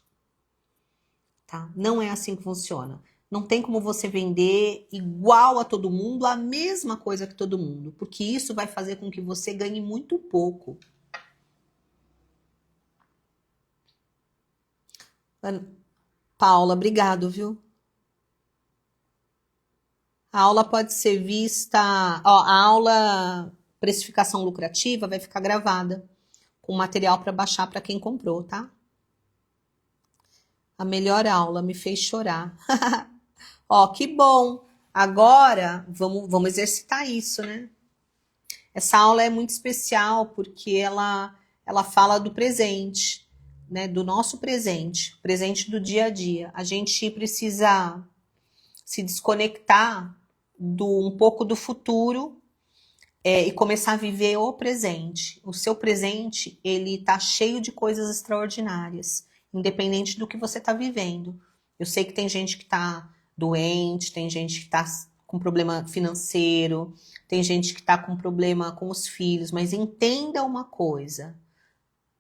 Tá? Não é assim que funciona. Não tem como você vender igual a todo mundo, a mesma coisa que todo mundo, porque isso vai fazer com que você ganhe muito pouco. Paula, obrigado, viu? A aula pode ser vista... Ó, a aula precificação lucrativa vai ficar gravada, com material para baixar para quem comprou, tá? A melhor aula me fez chorar. Ó, que bom! Agora, vamos exercitar isso, né? Essa aula é muito especial porque ela fala do presente, né? Do nosso presente, presente do dia a dia. A gente precisa se desconectar um pouco do futuro e começar a viver o presente. O seu presente, ele tá cheio de coisas extraordinárias, independente do que você tá vivendo. Eu sei que tem gente que tá doente, tem gente que tá com problema financeiro, tem gente que tá com problema com os filhos, mas entenda uma coisa,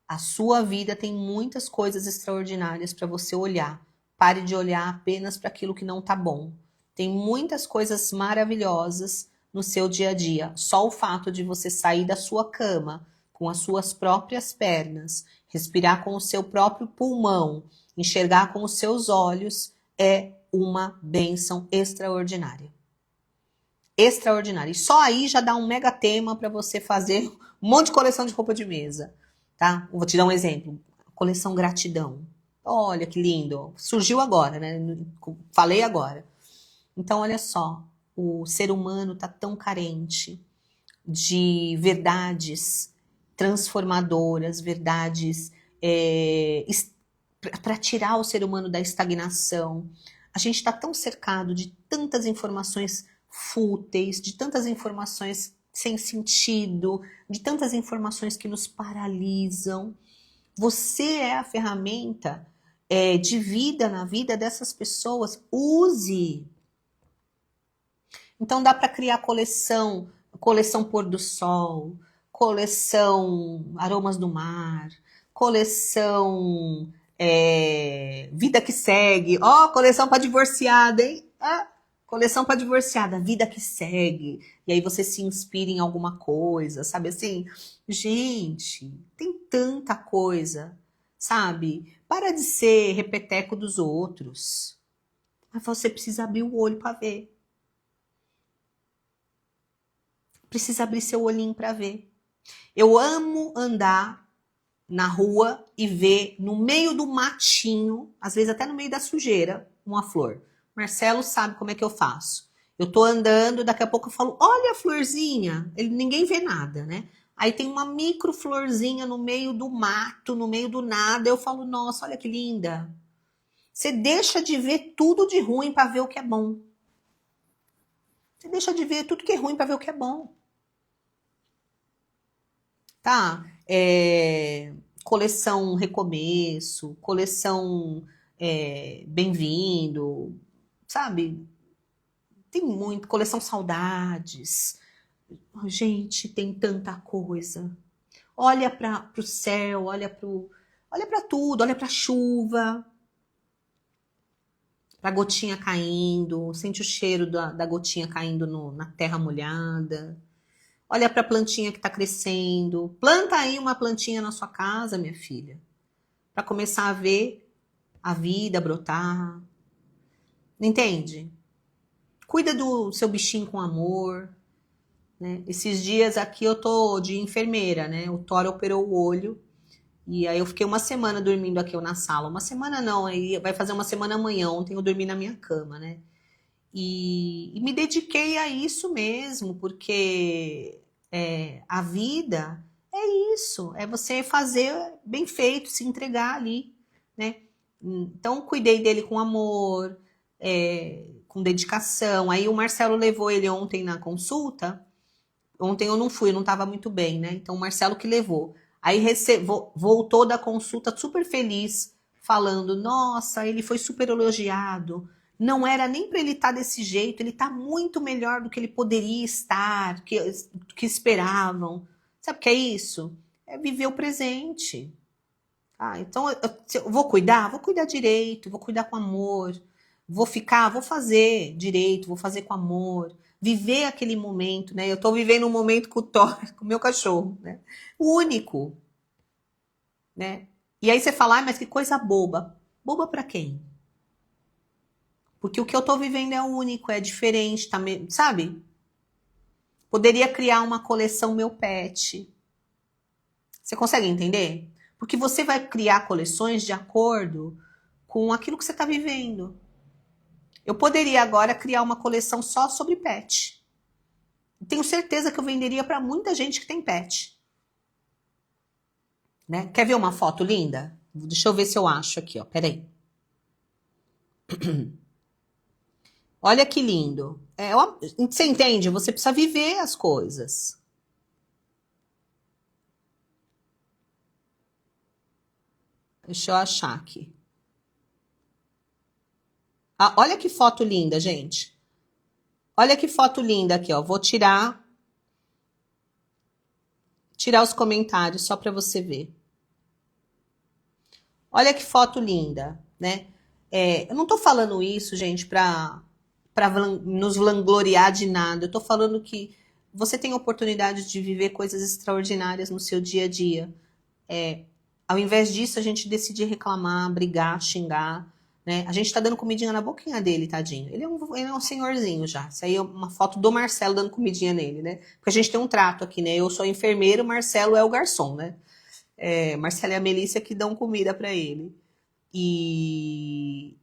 A sua vida tem muitas coisas extraordinárias para você olhar. Pare de olhar apenas para aquilo que não tá bom. Tem muitas coisas maravilhosas no seu dia a dia. Só o fato de você sair da sua cama com as suas próprias pernas, respirar com o seu próprio pulmão, enxergar com os seus olhos é uma bênção extraordinária. Extraordinária. E só aí já dá um mega tema para você fazer um monte de coleção de roupa de mesa, tá? Vou te dar um exemplo. Coleção gratidão. Olha que lindo. Surgiu agora, né? Falei agora. Então, olha só. O ser humano tá tão carente de verdades transformadoras, verdades para tirar o ser humano da estagnação. A gente está tão cercado de tantas informações fúteis, de tantas informações sem sentido, de tantas informações que nos paralisam. Você é a ferramenta de vida na vida dessas pessoas. Use! Então dá para criar coleção pôr do sol, coleção aromas do mar, coleção vida que segue. Ó, coleção para divorciada, hein? Coleção para divorciada, vida que segue. E aí você se inspira em alguma coisa, sabe assim? Gente, tem tanta coisa, sabe? Para de ser repeteco dos outros. Mas você precisa abrir o olho para ver. Precisa abrir seu olhinho para ver. Eu amo andar na rua e ver no meio do matinho, às vezes até no meio da sujeira, uma flor. Marcelo sabe como é que eu faço. Eu tô andando, daqui a pouco eu falo, olha a florzinha. Ninguém vê nada, né? Aí tem uma micro florzinha no meio do mato, no meio do nada. Eu falo, nossa, olha que linda. Você deixa de ver tudo de ruim para ver o que é bom. Você deixa de ver tudo que é ruim para ver o que é bom. Tá? Coleção recomeço, coleção bem-vindo, sabe? Tem muito, coleção saudades. Gente, tem tanta coisa. Olha para o céu, olha para tudo, olha para a chuva, para a gotinha caindo, sente o cheiro da gotinha caindo na terra molhada. Olha para a plantinha que está crescendo. Planta aí uma plantinha na sua casa, minha filha, para começar a ver a vida brotar. Entende? Cuida do seu bichinho com amor. Né? Esses dias aqui eu tô de enfermeira, né? O Thor operou o olho. E aí eu fiquei uma semana dormindo aqui na sala. Uma semana não, aí vai fazer uma semana amanhã. Ontem eu dormi na minha cama, né? E me dediquei a isso mesmo, porque a vida é isso, é você fazer bem feito, se entregar ali, né? Então, cuidei dele com amor, com dedicação. Aí o Marcelo levou ele ontem na consulta. Ontem eu não fui, eu não estava muito bem, né? Então o Marcelo que levou. Aí voltou da consulta super feliz, falando, nossa, ele foi super elogiado. Não era nem para ele estar desse jeito, ele está muito melhor do que ele poderia estar, que esperavam. Sabe o que é isso? É viver o presente. Então eu vou cuidar direito, vou cuidar com amor. Vou fazer direito, vou fazer com amor. Viver aquele momento, né? Eu tô vivendo um momento com o Thor, com o meu cachorro, né? Único, né? E aí você fala, mas que coisa boba. Boba para quem? Porque o que eu tô vivendo é único, é diferente, tá, sabe? Poderia criar uma coleção meu pet. Você consegue entender? Porque você vai criar coleções de acordo com aquilo que você tá vivendo. Eu poderia agora criar uma coleção só sobre pet. Tenho certeza que eu venderia para muita gente que tem pet. Né? Quer ver uma foto linda? Deixa eu ver se eu acho aqui, ó. Peraí. Olha que lindo. Você entende? Você precisa viver as coisas. Deixa eu achar aqui. Olha que foto linda, gente. Olha que foto linda aqui, ó. Vou tirar os comentários só para você ver. Olha que foto linda, né? Eu não tô falando isso, gente, para nos vangloriar de nada. Eu tô falando que você tem a oportunidade de viver coisas extraordinárias no seu dia a dia. Ao invés disso, a gente decide reclamar, brigar, xingar, né? A gente tá dando comidinha na boquinha dele, tadinho. Ele é um senhorzinho já. Isso aí é uma foto do Marcelo dando comidinha nele, né? Porque a gente tem um trato aqui, né? Eu sou enfermeiro, Marcelo é o garçom, né? Marcelo e a Melícia que dão comida para ele. E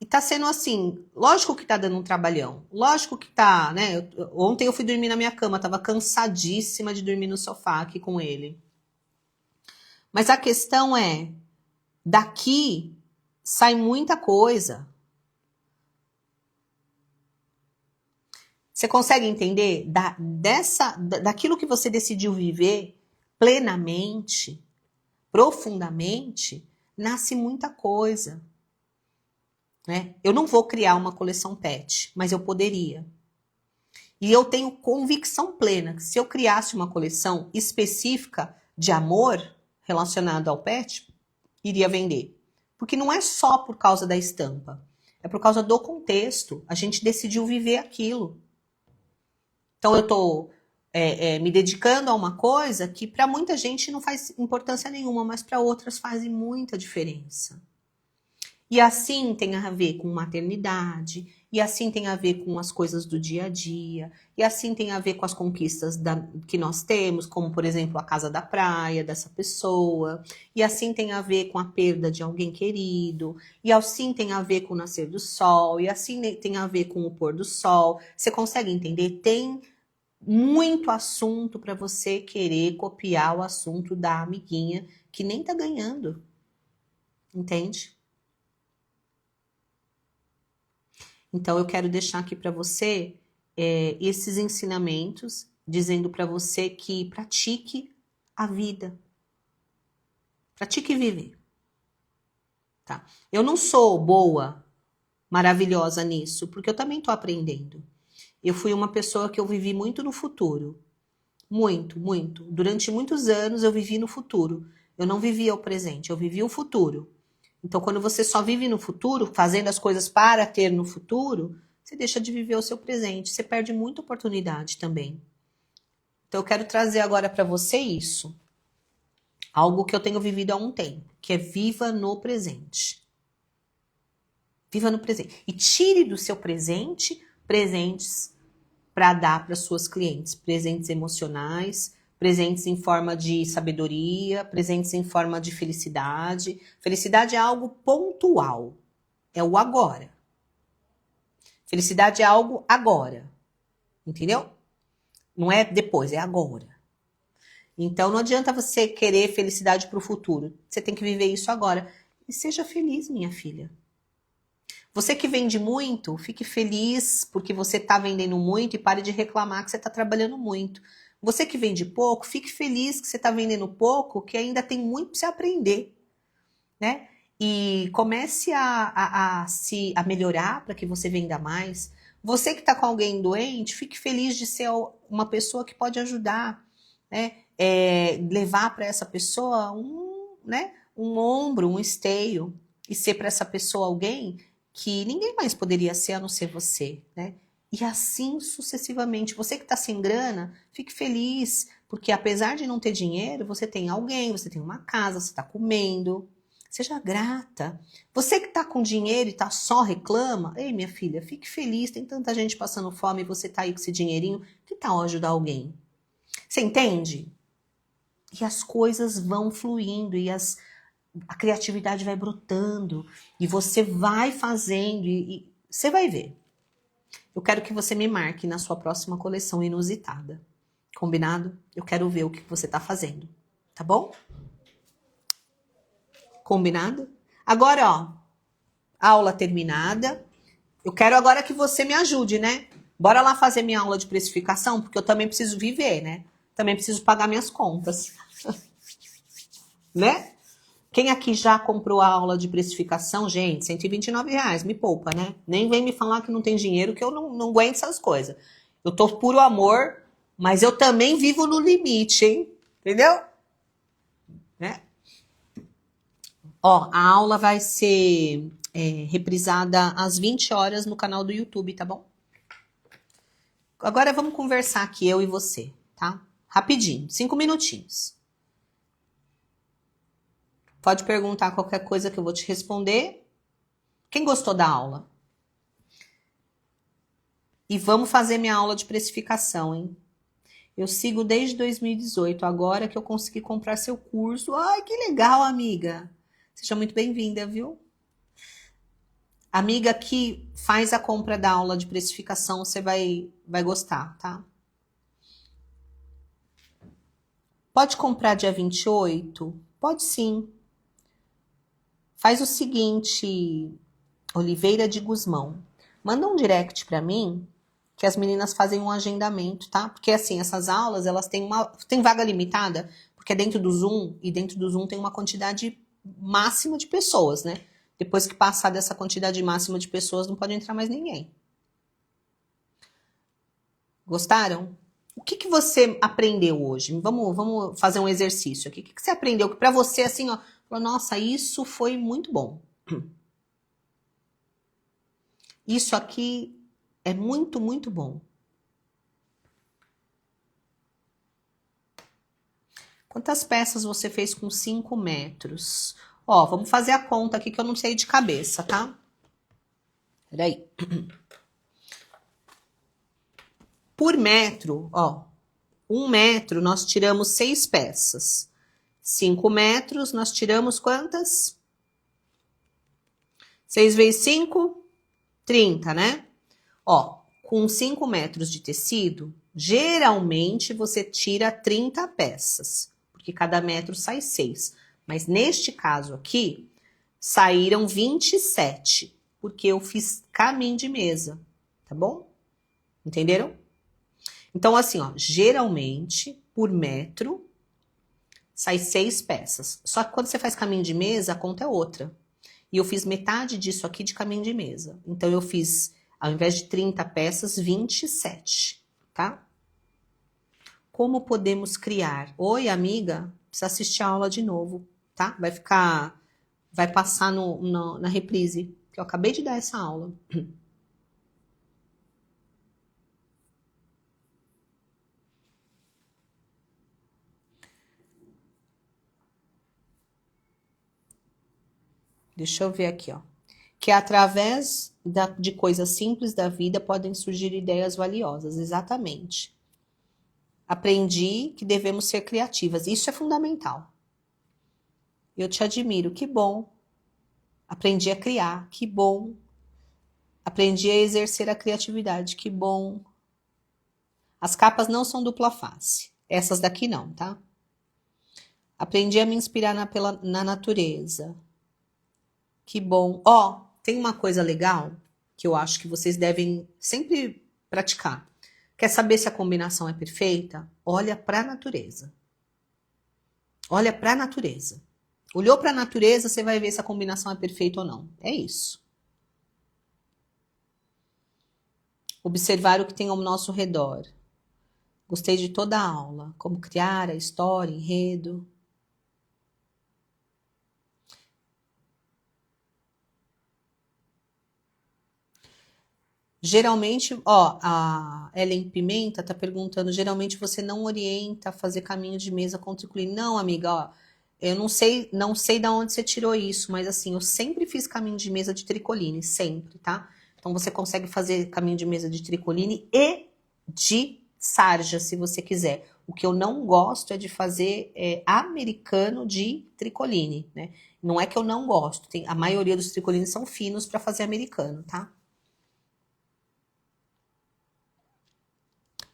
tá sendo assim, lógico que tá dando um trabalhão, lógico que tá, né? Ontem eu fui dormir na minha cama, tava cansadíssima de dormir no sofá aqui com ele. Mas a questão é, daqui sai muita coisa. Você consegue entender? Daquilo que você decidiu viver plenamente, profundamente, nasce muita coisa. Né? Eu não vou criar uma coleção pet, mas eu poderia. E eu tenho convicção plena que se eu criasse uma coleção específica de amor relacionado ao pet, iria vender. Porque não é só por causa da estampa, é por causa do contexto. A gente decidiu viver aquilo. Então eu estou me dedicando a uma coisa que para muita gente não faz importância nenhuma, mas para outras faz muita diferença. E assim tem a ver com maternidade, e assim tem a ver com as coisas do dia a dia, e assim tem a ver com as conquistas que nós temos, como por exemplo a casa da praia dessa pessoa, e assim tem a ver com a perda de alguém querido, e assim tem a ver com o nascer do sol, e assim tem a ver com o pôr do sol. Você consegue entender? Tem muito assunto para você querer copiar o assunto da amiguinha que nem tá ganhando, entende? Então, eu quero deixar aqui para você esses ensinamentos, dizendo para você que pratique a vida. Pratique viver. Tá? Eu não sou boa, maravilhosa nisso, porque eu também estou aprendendo. Eu fui uma pessoa que eu vivi muito no futuro. Muito, muito. Durante muitos anos eu vivi no futuro. Eu não vivia o presente, eu vivia o futuro. Então, quando você só vive no futuro, fazendo as coisas para ter no futuro, você deixa de viver o seu presente. Você perde muita oportunidade também. Então, eu quero trazer agora para você isso. Algo que eu tenho vivido há um tempo, que é viva no presente. Viva no presente. E tire do seu presente presentes para dar para suas clientes. Presentes emocionais, presentes em forma de sabedoria, presentes em forma de felicidade. Felicidade é algo pontual, é o agora. Felicidade é algo agora, entendeu? Não é depois, é agora. Então não adianta você querer felicidade para o futuro, você tem que viver isso agora. E seja feliz, minha filha. Você que vende muito, fique feliz porque você está vendendo muito e pare de reclamar que você está trabalhando muito. Você que vende pouco, fique feliz que você está vendendo pouco, que ainda tem muito para você aprender, né? E comece a melhorar para que você venda mais. Você que está com alguém doente, fique feliz de ser uma pessoa que pode ajudar, né? Levar para essa pessoa um ombro, um esteio, e ser para essa pessoa alguém que ninguém mais poderia ser a não ser você, né? E assim sucessivamente. Você que está sem grana, fique feliz, porque apesar de não ter dinheiro, você tem alguém, você tem uma casa, você está comendo. Seja grata. Você que está com dinheiro e tá só reclama, ei, minha filha, fique feliz, tem tanta gente passando fome e você está aí com esse dinheirinho, que tal ajudar alguém? Você entende? E as coisas vão fluindo, e a criatividade vai brotando, e você vai fazendo, e você vai ver. Eu quero que você me marque na sua próxima coleção inusitada. Combinado? Eu quero ver o que você está fazendo. Tá bom? Combinado? Agora, ó, aula terminada. Eu quero agora que você me ajude, né? Bora lá fazer minha aula de precificação, porque eu também preciso viver, né? Também preciso pagar minhas contas. Né? Quem aqui já comprou a aula de precificação? Gente, R$129, me poupa, né? Nem vem me falar que não tem dinheiro, que eu não aguento essas coisas. Eu tô puro amor, mas eu também vivo no limite, hein? Entendeu? Né? Ó, a aula vai ser reprisada às 20 horas no canal do YouTube, tá bom? Agora vamos conversar aqui, eu e você, tá? Rapidinho, 5 minutinhos. Pode perguntar qualquer coisa que eu vou te responder. Quem gostou da aula? E vamos fazer minha aula de precificação, hein? Eu sigo desde 2018, agora que eu consegui comprar seu curso. Ai, que legal, amiga! Seja muito bem-vinda, viu? Amiga que faz a compra da aula de precificação, você vai gostar, tá? Pode comprar dia 28? Pode sim. Faz o seguinte, Oliveira de Guzmão. Manda um direct pra mim, que as meninas fazem um agendamento, tá? Porque assim, essas aulas, elas têm vaga limitada, porque é dentro do Zoom, e dentro do Zoom tem uma quantidade máxima de pessoas, né? Depois que passar dessa quantidade máxima de pessoas, não pode entrar mais ninguém. Gostaram? O que você aprendeu hoje? Vamos fazer um exercício aqui. O que você aprendeu que pra você, assim, ó, falou, nossa, isso foi muito bom. Isso aqui é muito, muito bom. Quantas peças você fez com 5 metros? Ó, vamos fazer a conta aqui que eu não sei de cabeça, tá? Peraí. Por metro, ó, 1 metro nós tiramos 6 peças. 5 metros nós tiramos quantas? 6 vezes 5? 30, né? Ó, com 5 metros de tecido, geralmente você tira 30 peças, porque cada metro sai 6. Mas neste caso aqui, saíram 27, porque eu fiz caminho de mesa, tá bom? Entenderam? Então, assim, ó, geralmente, por metro, sai 6 peças. Só que quando você faz caminho de mesa, a conta é outra. E eu fiz metade disso aqui de caminho de mesa. Então, eu fiz, ao invés de 30 peças, 27, tá? Como podemos criar? Oi, amiga, precisa assistir a aula de novo, tá? Vai passar na reprise, que eu acabei de dar essa aula. Deixa eu ver aqui, ó. Que através de coisas simples da vida podem surgir ideias valiosas. Exatamente. Aprendi que devemos ser criativas. Isso é fundamental. Eu te admiro. Que bom. Aprendi a criar. Que bom. Aprendi a exercer a criatividade. Que bom. As capas não são dupla face. Essas daqui não, tá? Aprendi a me inspirar na natureza. Que bom. Ó, tem uma coisa legal que eu acho que vocês devem sempre praticar. Quer saber se a combinação é perfeita? Olha para a natureza. Olha para a natureza. Olhou para a natureza, você vai ver se a combinação é perfeita ou não. É isso. Observar o que tem ao nosso redor. Gostei de toda a aula. Como criar a história, enredo. Geralmente, ó, a Ellen Pimenta tá perguntando, geralmente você não orienta a fazer caminho de mesa com tricoline. Não, amiga, ó, eu não sei da onde você tirou isso, mas assim, eu sempre fiz caminho de mesa de tricoline, sempre, tá? Então você consegue fazer caminho de mesa de tricoline e de sarja, se você quiser. O que eu não gosto é de fazer americano de tricoline, né? Não é que eu não gosto, a maioria dos tricolines são finos para fazer americano, tá?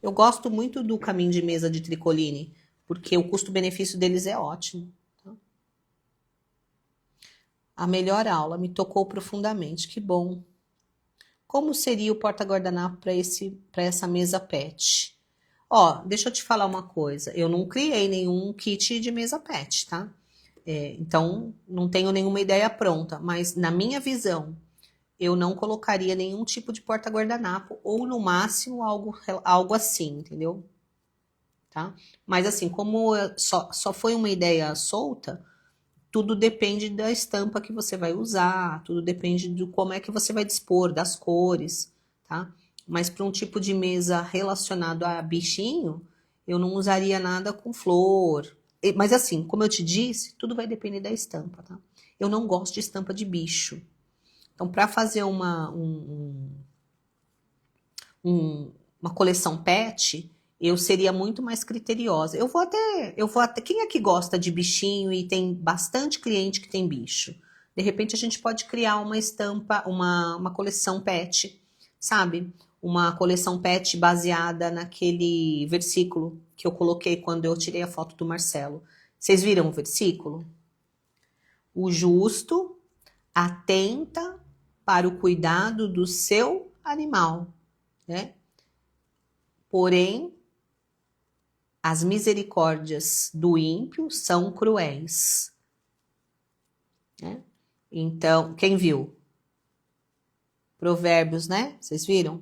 Eu gosto muito do caminho de mesa de tricoline, porque o custo-benefício deles é ótimo. Tá? A melhor aula me tocou profundamente, que bom. Como seria o porta-guardanapo para essa mesa pet? Ó, deixa eu te falar uma coisa. Eu não criei nenhum kit de mesa pet, tá? Então, não tenho nenhuma ideia pronta, mas na minha visão, eu não colocaria nenhum tipo de porta-guardanapo, ou no máximo algo assim, entendeu? Tá? Mas assim, como só foi uma ideia solta, tudo depende da estampa que você vai usar, tudo depende do como é que você vai dispor, das cores, tá? Mas para um tipo de mesa relacionado a bichinho, eu não usaria nada com flor. Mas assim, como eu te disse, tudo vai depender da estampa, tá? Eu não gosto de estampa de bicho. Então, para fazer uma coleção pet, eu seria muito mais criteriosa. Eu vou até. Quem é que gosta de bichinho e tem bastante cliente que tem bicho? De repente a gente pode criar uma estampa, uma coleção pet, sabe? Uma coleção pet baseada naquele versículo que eu coloquei quando eu tirei a foto do Marcelo. Vocês viram o versículo? O justo atenta para o cuidado do seu animal, né? Porém, as misericórdias do ímpio são cruéis, né? Então, quem viu? Provérbios, né? Vocês viram?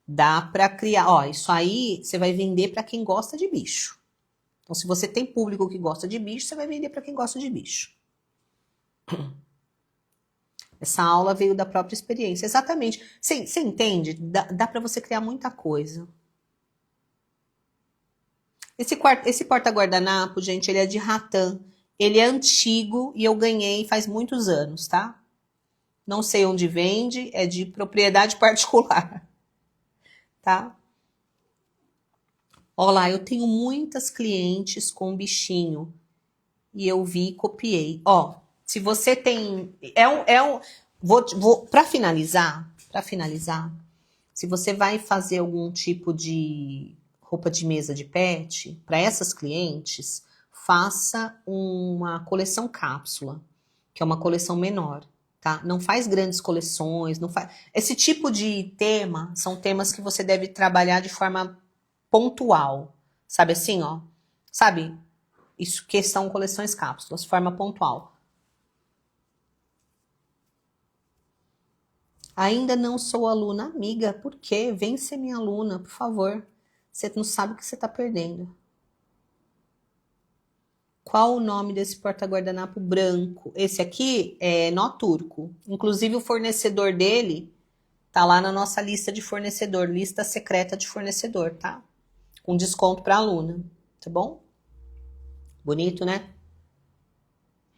Dá para criar. Ó, isso aí você vai vender para quem gosta de bicho. Então, se você tem público que gosta de bicho, você vai vender para quem gosta de bicho. Essa aula veio da própria experiência. Exatamente. Você entende? Dá para você criar muita coisa. Esse porta-guardanapo, gente, ele é de ratã. Ele é antigo e eu ganhei faz muitos anos, tá? Não sei onde vende, é de propriedade particular, tá? Olha lá, eu tenho muitas clientes com bichinho e eu vi e copiei. Ó, se você tem... Para finalizar, se você vai fazer algum tipo de roupa de mesa de pet, para essas clientes, faça uma coleção cápsula, que é uma coleção menor, tá? Não faz grandes coleções, não faz... Esse tipo de tema são temas que você deve trabalhar de forma pontual, sabe assim, ó? Sabe? Isso que são coleções cápsulas, forma pontual. Ainda não sou aluna, amiga, por quê? Vem ser minha aluna, por favor. Você não sabe o que você está perdendo. Qual o nome desse porta-guardanapo branco? Esse aqui é nó turco. Inclusive o fornecedor dele tá lá na nossa lista de fornecedor, lista secreta de fornecedor, tá? Com desconto para aluna, tá bom? Bonito, né?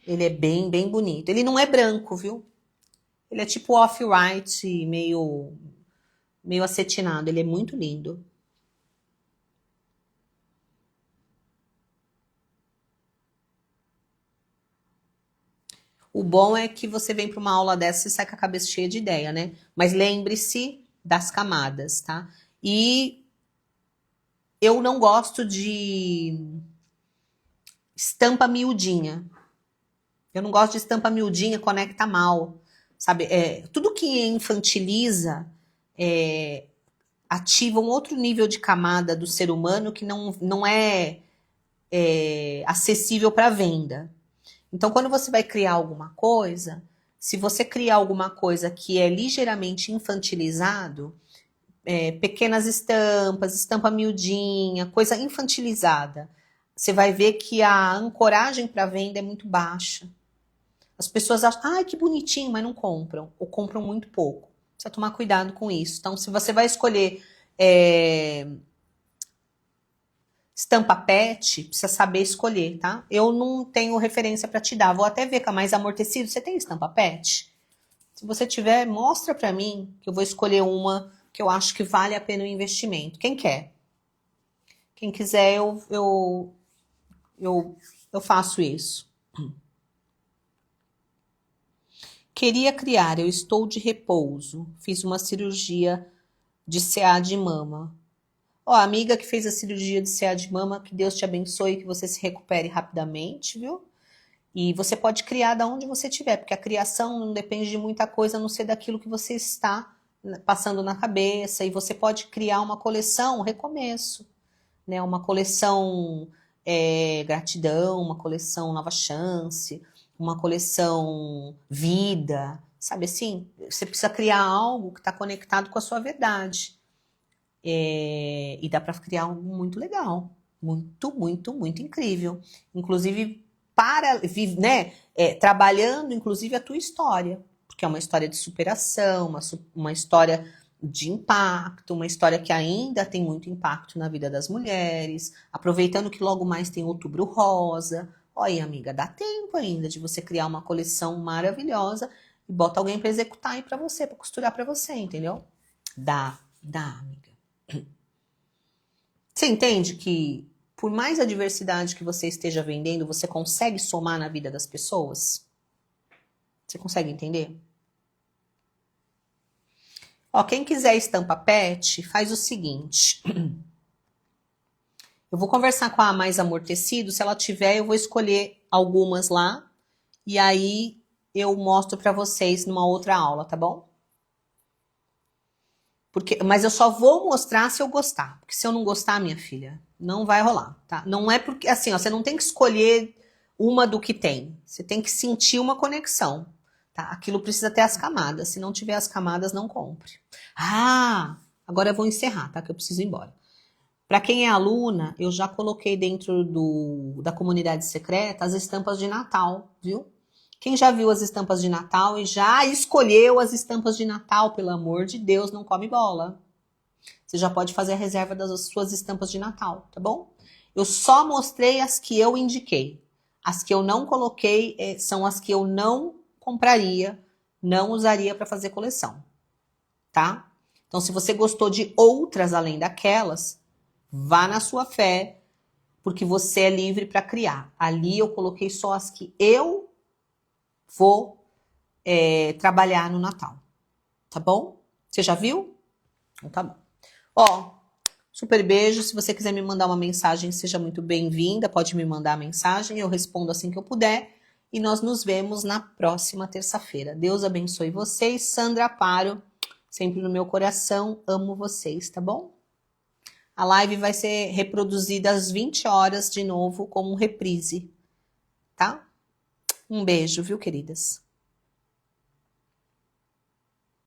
Ele é bem, bem bonito. Ele não é branco, viu? Ele é tipo off-white, meio acetinado. Ele é muito lindo. O bom é que você vem para uma aula dessa e sai com a cabeça cheia de ideia, né? Mas lembre-se das camadas, tá? E eu não gosto de estampa miudinha. Eu não gosto de estampa miudinha, conecta mal, sabe? Tudo que infantiliza ativa um outro nível de camada do ser humano que não é acessível para venda. Então, quando você vai criar alguma coisa, se você criar alguma coisa que é ligeiramente infantilizado, pequenas estampas, estampa miudinha, coisa infantilizada, você vai ver que a ancoragem para venda é muito baixa. As pessoas acham, ai, que bonitinho, mas não compram, ou compram muito pouco. Precisa tomar cuidado com isso. Então, se você vai escolher estampa pet, precisa saber escolher, tá? Eu não tenho referência para te dar. Vou até ver com a mais amortecido. Você tem estampa pet? Se você tiver, mostra para mim, que eu vou escolher uma que eu acho que vale a pena o investimento. Quem quer? Quem quiser, eu faço isso. Queria criar, eu estou de repouso. Fiz uma cirurgia de CA de mama. Ó, a amiga que fez a cirurgia de CA de mama, que Deus te abençoe, que você se recupere rapidamente, viu? E você pode criar da onde você estiver, porque a criação não depende de muita coisa, a não ser daquilo que você está passando na cabeça. E você pode criar uma coleção recomeço, né? Uma coleção gratidão, uma coleção nova chance, uma coleção vida, sabe assim? Você precisa criar algo que está conectado com a sua verdade. E dá para criar algo muito legal, muito, muito, muito incrível. Inclusive, né, trabalhando, inclusive, a tua história. Porque é uma história de superação, uma história de impacto, uma história que ainda tem muito impacto na vida das mulheres, aproveitando que logo mais tem Outubro Rosa. Olha, amiga, dá tempo ainda de você criar uma coleção maravilhosa e bota alguém para executar aí para você, para costurar para você, entendeu? Dá, amiga. Você entende que por mais a diversidade que você esteja vendendo, você consegue somar na vida das pessoas? Você consegue entender? Ó, quem quiser estampa pet, faz o seguinte. Eu vou conversar com a Mais Amor Tecido, se ela tiver, eu vou escolher algumas lá e aí eu mostro pra vocês numa outra aula, tá bom? Mas eu só vou mostrar se eu gostar, porque se eu não gostar, minha filha, não vai rolar, tá? Não é porque, assim, ó, você não tem que escolher uma do que tem, você tem que sentir uma conexão. Tá? Aquilo precisa ter as camadas. Se não tiver as camadas, não compre. Ah, agora eu vou encerrar, tá? Que eu preciso ir embora. Para quem é aluna, eu já coloquei dentro da comunidade secreta as estampas de Natal, viu? Quem já viu as estampas de Natal e já escolheu as estampas de Natal, pelo amor de Deus, não come bola. Você já pode fazer a reserva das suas estampas de Natal, tá bom? Eu só mostrei as que eu indiquei. As que eu não coloquei são as que eu não compraria, não usaria para fazer coleção, tá? Então, se você gostou de outras além daquelas, vá na sua fé, porque você é livre para criar. Ali eu coloquei só as que eu vou trabalhar no Natal, tá bom? Você já viu? Então tá bom. Ó, super beijo. Se você quiser me mandar uma mensagem, seja muito bem-vinda. Pode me mandar a mensagem, eu respondo assim que eu puder. E nós nos vemos na próxima terça-feira. Deus abençoe vocês. Sandra Aparo, sempre no meu coração. Amo vocês, tá bom? A live vai ser reproduzida às 20 horas de novo como reprise, tá? Um beijo, viu, queridas?